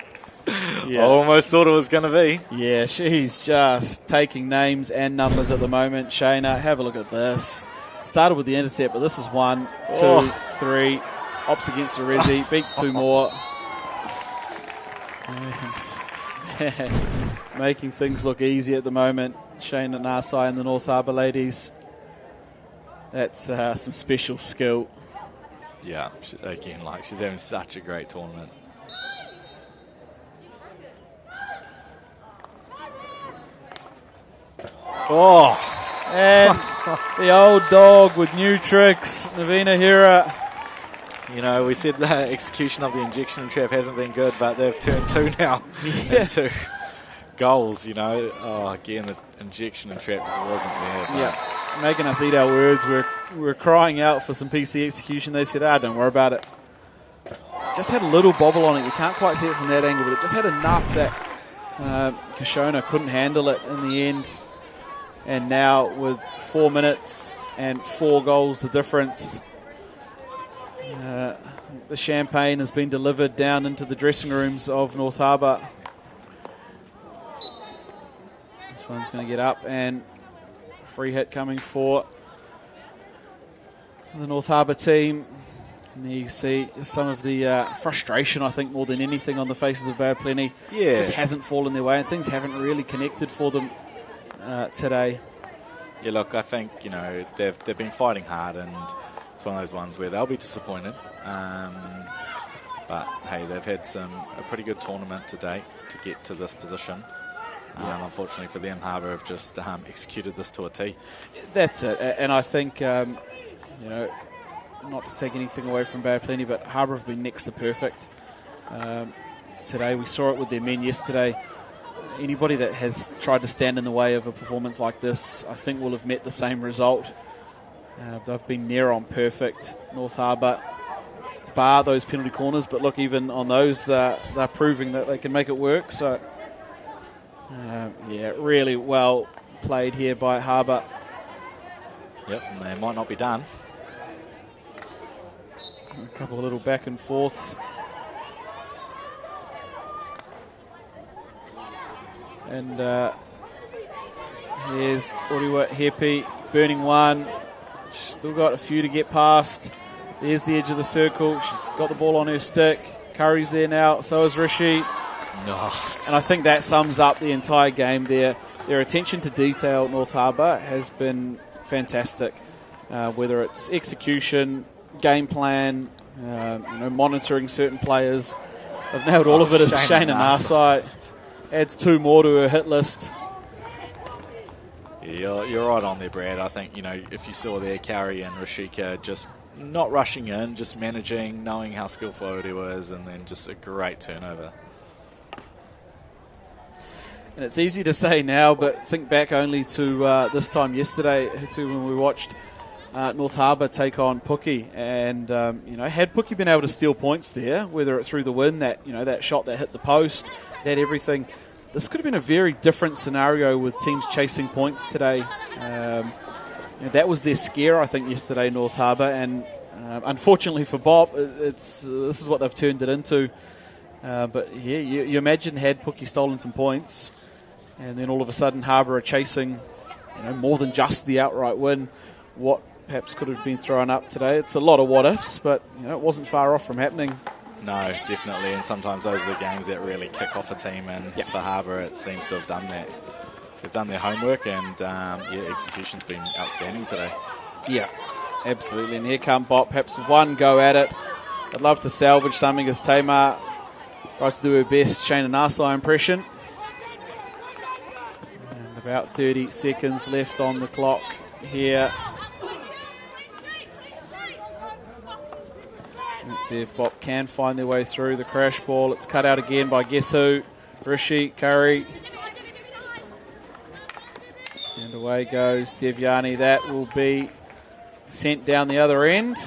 Yeah. I almost thought it was going to be. Yeah, she's just taking names and numbers at the moment. Shayna, have a look at this. Started with the intercept, but this is 1, 2, 3. Ops against the Resi, beats 2 more. Making things look easy at the moment. Shayna Narsai and the North Harbour ladies. That's some special skill. Yeah, again, she's having such a great tournament. Oh, and the old dog with new tricks, Navina Hira. You know, we said the execution of the injection trap hasn't been good, but they've turned 2 now into goals, you know. Oh, again, the injection trap wasn't there. Yeah. Making us eat our words. We're crying out for some PC execution. They said, don't worry about it. Just had a little bobble on it. You can't quite see it from that angle, but it just had enough that Kashona couldn't handle it in the end. And now with 4 minutes and 4 goals the difference, the champagne has been delivered down into the dressing rooms of North Harbour. This one's going to get up, and free hit coming for the North Harbour team. And you see some of the frustration, I think, more than anything on the faces of Bad Plenty. Yeah. Just hasn't fallen their way, and things haven't really connected for them today. Yeah, look, I think, you know, they've been fighting hard, and it's one of those ones where they'll be disappointed. But, hey, they've had a pretty good tournament to date to get to this position. Unfortunately for them, Harbour have just executed this to a T. That's it. And I think, you know, not to take anything away from Bad Plenty, but Harbour have been next to perfect today. We saw it with their men yesterday. Anybody that has tried to stand in the way of a performance like this, I think will have met the same result. They've been near on perfect, North Harbour, bar those penalty corners. But look, even on those, they're proving that they can make it work. So, yeah, really well played here by Harbour. Yep, and they might not be done. A couple of little back and forths. And here's Oriwa Hepi, burning one. She's still got a few to get past. There's the edge of the circle. She's got the ball on her stick. Curry's there now, so is Rishi. Oh. And I think that sums up the entire game there. Their attention to detail, North Harbour, has been fantastic. Whether it's execution, game plan, you know, monitoring certain players. They've nailed all of it as Shayna Narsai. Adds 2 more to her hit list. Yeah, you're right on there, Brad. I think, you know, if you saw there, Carrie and Rashika just not rushing in, just managing, knowing how skillful Odi was, and then just a great turnover. And it's easy to say now, but think back only to this time yesterday, to when we watched North Harbour take on Pookie, and had Pookie been able to steal points there, whether it's through the win, that shot that hit the post, that everything, this could have been a very different scenario with teams chasing points today. That was their scare, I think, yesterday, North Harbour, and unfortunately for Bob, this is what they've turned it into. But yeah, you imagine had Pookie stolen some points, and then all of a sudden Harbour are chasing more than just the outright win, what perhaps could have been thrown up today. It's a lot of what-ifs, but it wasn't far off from happening. No, definitely, and sometimes those are the games that really kick off a team, and for Harbour it seems to have done that. They've done their homework, and execution's been outstanding today. Yeah, absolutely, and here come Bop, perhaps one go at it. I'd love to salvage something as Tamar tries to do her best Shayna Narsai impression. And about 30 seconds left on the clock here. Let's see if Bop can find their way through the crash ball. It's cut out again by guess who? Rishi Curry. And away goes Devyani. That will be sent down the other end.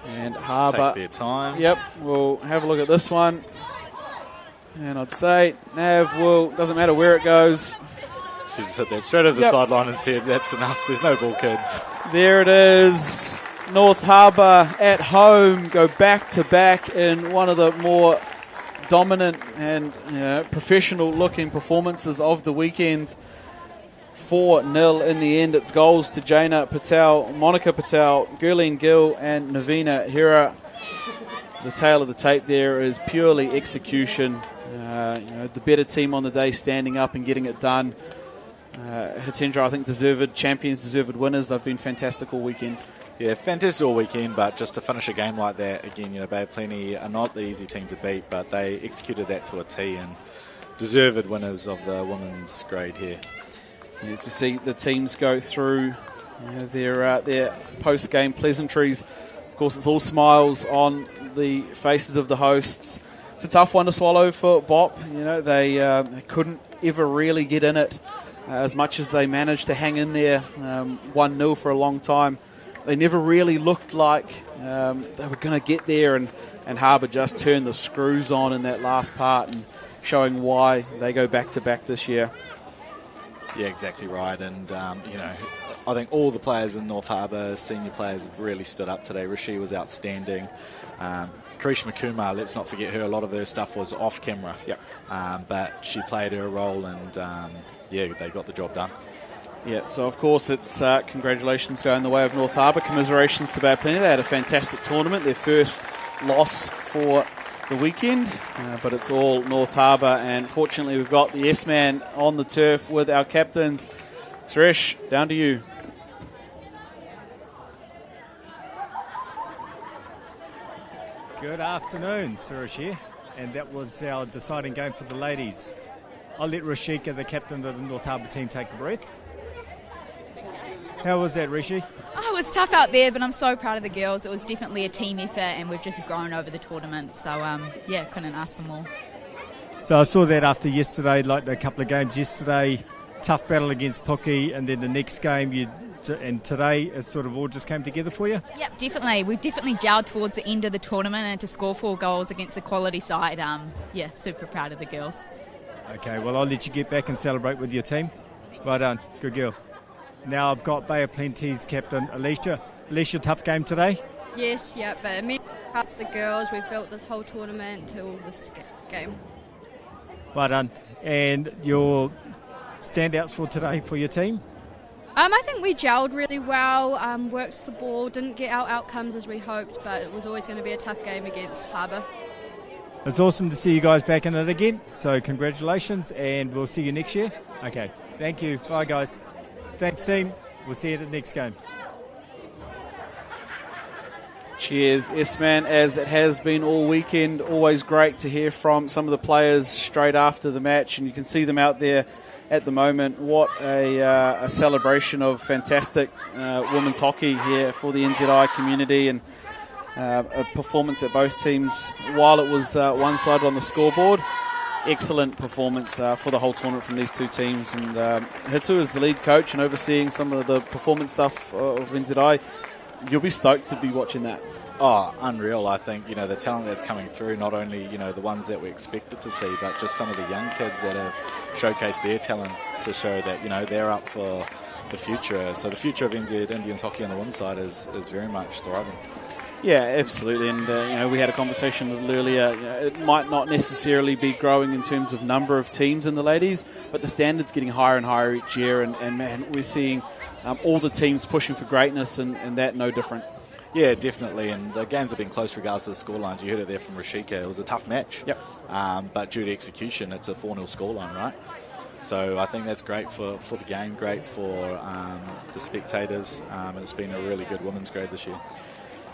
And Harbour. Take their time. Yep, we'll have a look at this one. And I'd say Nav will, doesn't matter where it goes. She's hit that straight over the sideline and said, that's enough, there's no ball, kids. There it is. North Harbour at home go back to back in one of the more dominant and professional looking performances of the weekend. 4-0 in the end. It's goals to Jaina Patel, Monica Patel, Gurleen Gill and Navina Hira. The tail of the tape there is purely execution. The better team on the day standing up and getting it done. Hitendra, I think, deserved champions, deserved winners. They've been fantastic all weekend. Yeah, fantastic all weekend, but just to finish a game like that, again, Bay Plenty are not the easy team to beat, but they executed that to a T and deserved winners of the women's grade here. As we see the teams go through their post-game pleasantries, of course, it's all smiles on the faces of the hosts. It's a tough one to swallow for Bop. They couldn't ever really get in it as much as they managed to hang in there 1-0 for a long time. They never really looked like they were going to get there, and Harbour just turned the screws on in that last part and showing why they go back-to-back this year. Yeah, exactly right. And, I think all the players in North Harbour, senior players, have really stood up today. Rishi was outstanding. Karishma Kumar, let's not forget her. A lot of her stuff was off camera. Yep. But she played her role, and, they got the job done. Yeah, so of course it's congratulations going the way of North Harbour. Commiserations to Bay Plenty. They had a fantastic tournament, their first loss for the weekend, but it's all North Harbour, and fortunately we've got the S-Man on the turf with our captains. Suresh, down to you. Good afternoon, Suresh here, and that was our deciding game for the ladies. I'll let Rashika, the captain of the North Harbour team, take a breath. How was that, Rishi? Oh, it was tough out there, but I'm so proud of the girls. It was definitely a team effort, and we've just grown over the tournament. So, couldn't ask for more. So I saw that after yesterday, like a couple of games yesterday, tough battle against Pookie, and then the next game, and today, it sort of all just came together for you? Yep, definitely. We've definitely gelled towards the end of the tournament, and to score 4 goals against a quality side, super proud of the girls. Okay, well, I'll let you get back and celebrate with your team. Well done. Good girl. Now I've got Bay of Plenty's captain, Alicia. Alicia, tough game today? Yes, yeah, but I mean, the girls, we've built this whole tournament to this game. Well done. And your standouts for today for your team? I think we gelled really well, worked the ball, didn't get our outcomes as we hoped, but it was always going to be a tough game against Harbour. It's awesome to see you guys back in it again, so congratulations, and we'll see you next year. Okay, thank you. Bye, guys. Thanks, team. We'll see you at the next game. Cheers, S-Man, as it has been all weekend. Always great to hear from some of the players straight after the match, and you can see them out there at the moment. What a celebration of fantastic women's hockey here for the NZI community, and a performance at both teams. While it was one-sided on the scoreboard, excellent performance for the whole tournament from these two teams. And Hitu is the lead coach and overseeing some of the performance stuff of NZI. You'll be stoked to be watching that. Oh, unreal. I think, the talent that's coming through, not only, the ones that we expected to see, but just some of the young kids that have showcased their talents to show that, they're up for the future. So the future of NZ Indians hockey on the women's side is very much thriving. Yeah, absolutely. And, we had a conversation a little earlier. It might not necessarily be growing in terms of number of teams in the ladies, but the standard's getting higher and higher each year. And man, we're seeing all the teams pushing for greatness and that no different. Yeah, definitely. And the games have been close regardless of the scorelines. You heard it there from Rashika. It was a tough match. Yep. But due to execution, it's a 4-0 scoreline, right? So I think that's great for the game, great for the spectators. And it's been a really good women's grade this year.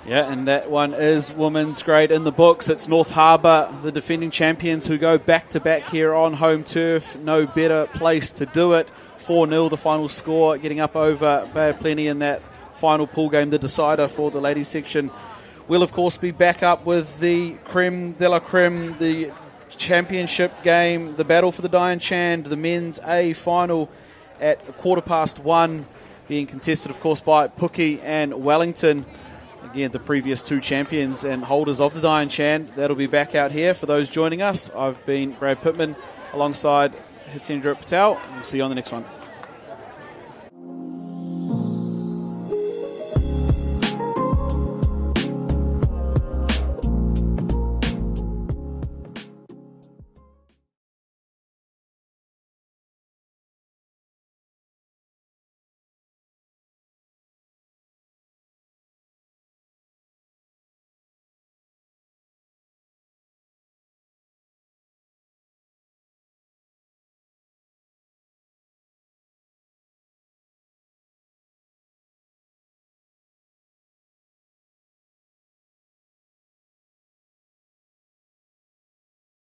Yeah, and that one is women's grade in the books. It's North Harbour, the defending champions, who go back-to-back here on home turf. No better place to do it. 4-0 the final score, getting up over Bay of Plenty in that final pool game, the decider for the ladies section. We'll, of course, be back up with the creme de la creme, the championship game, the battle for the Diane Chand, the men's A final at 1:15, being contested, of course, by Pookie and Wellington. Again, the previous two champions and holders of the Diane Chand. That'll be back out here for those joining us. I've been Brad Pittman alongside Hitendra Patel. We'll see you on the next one.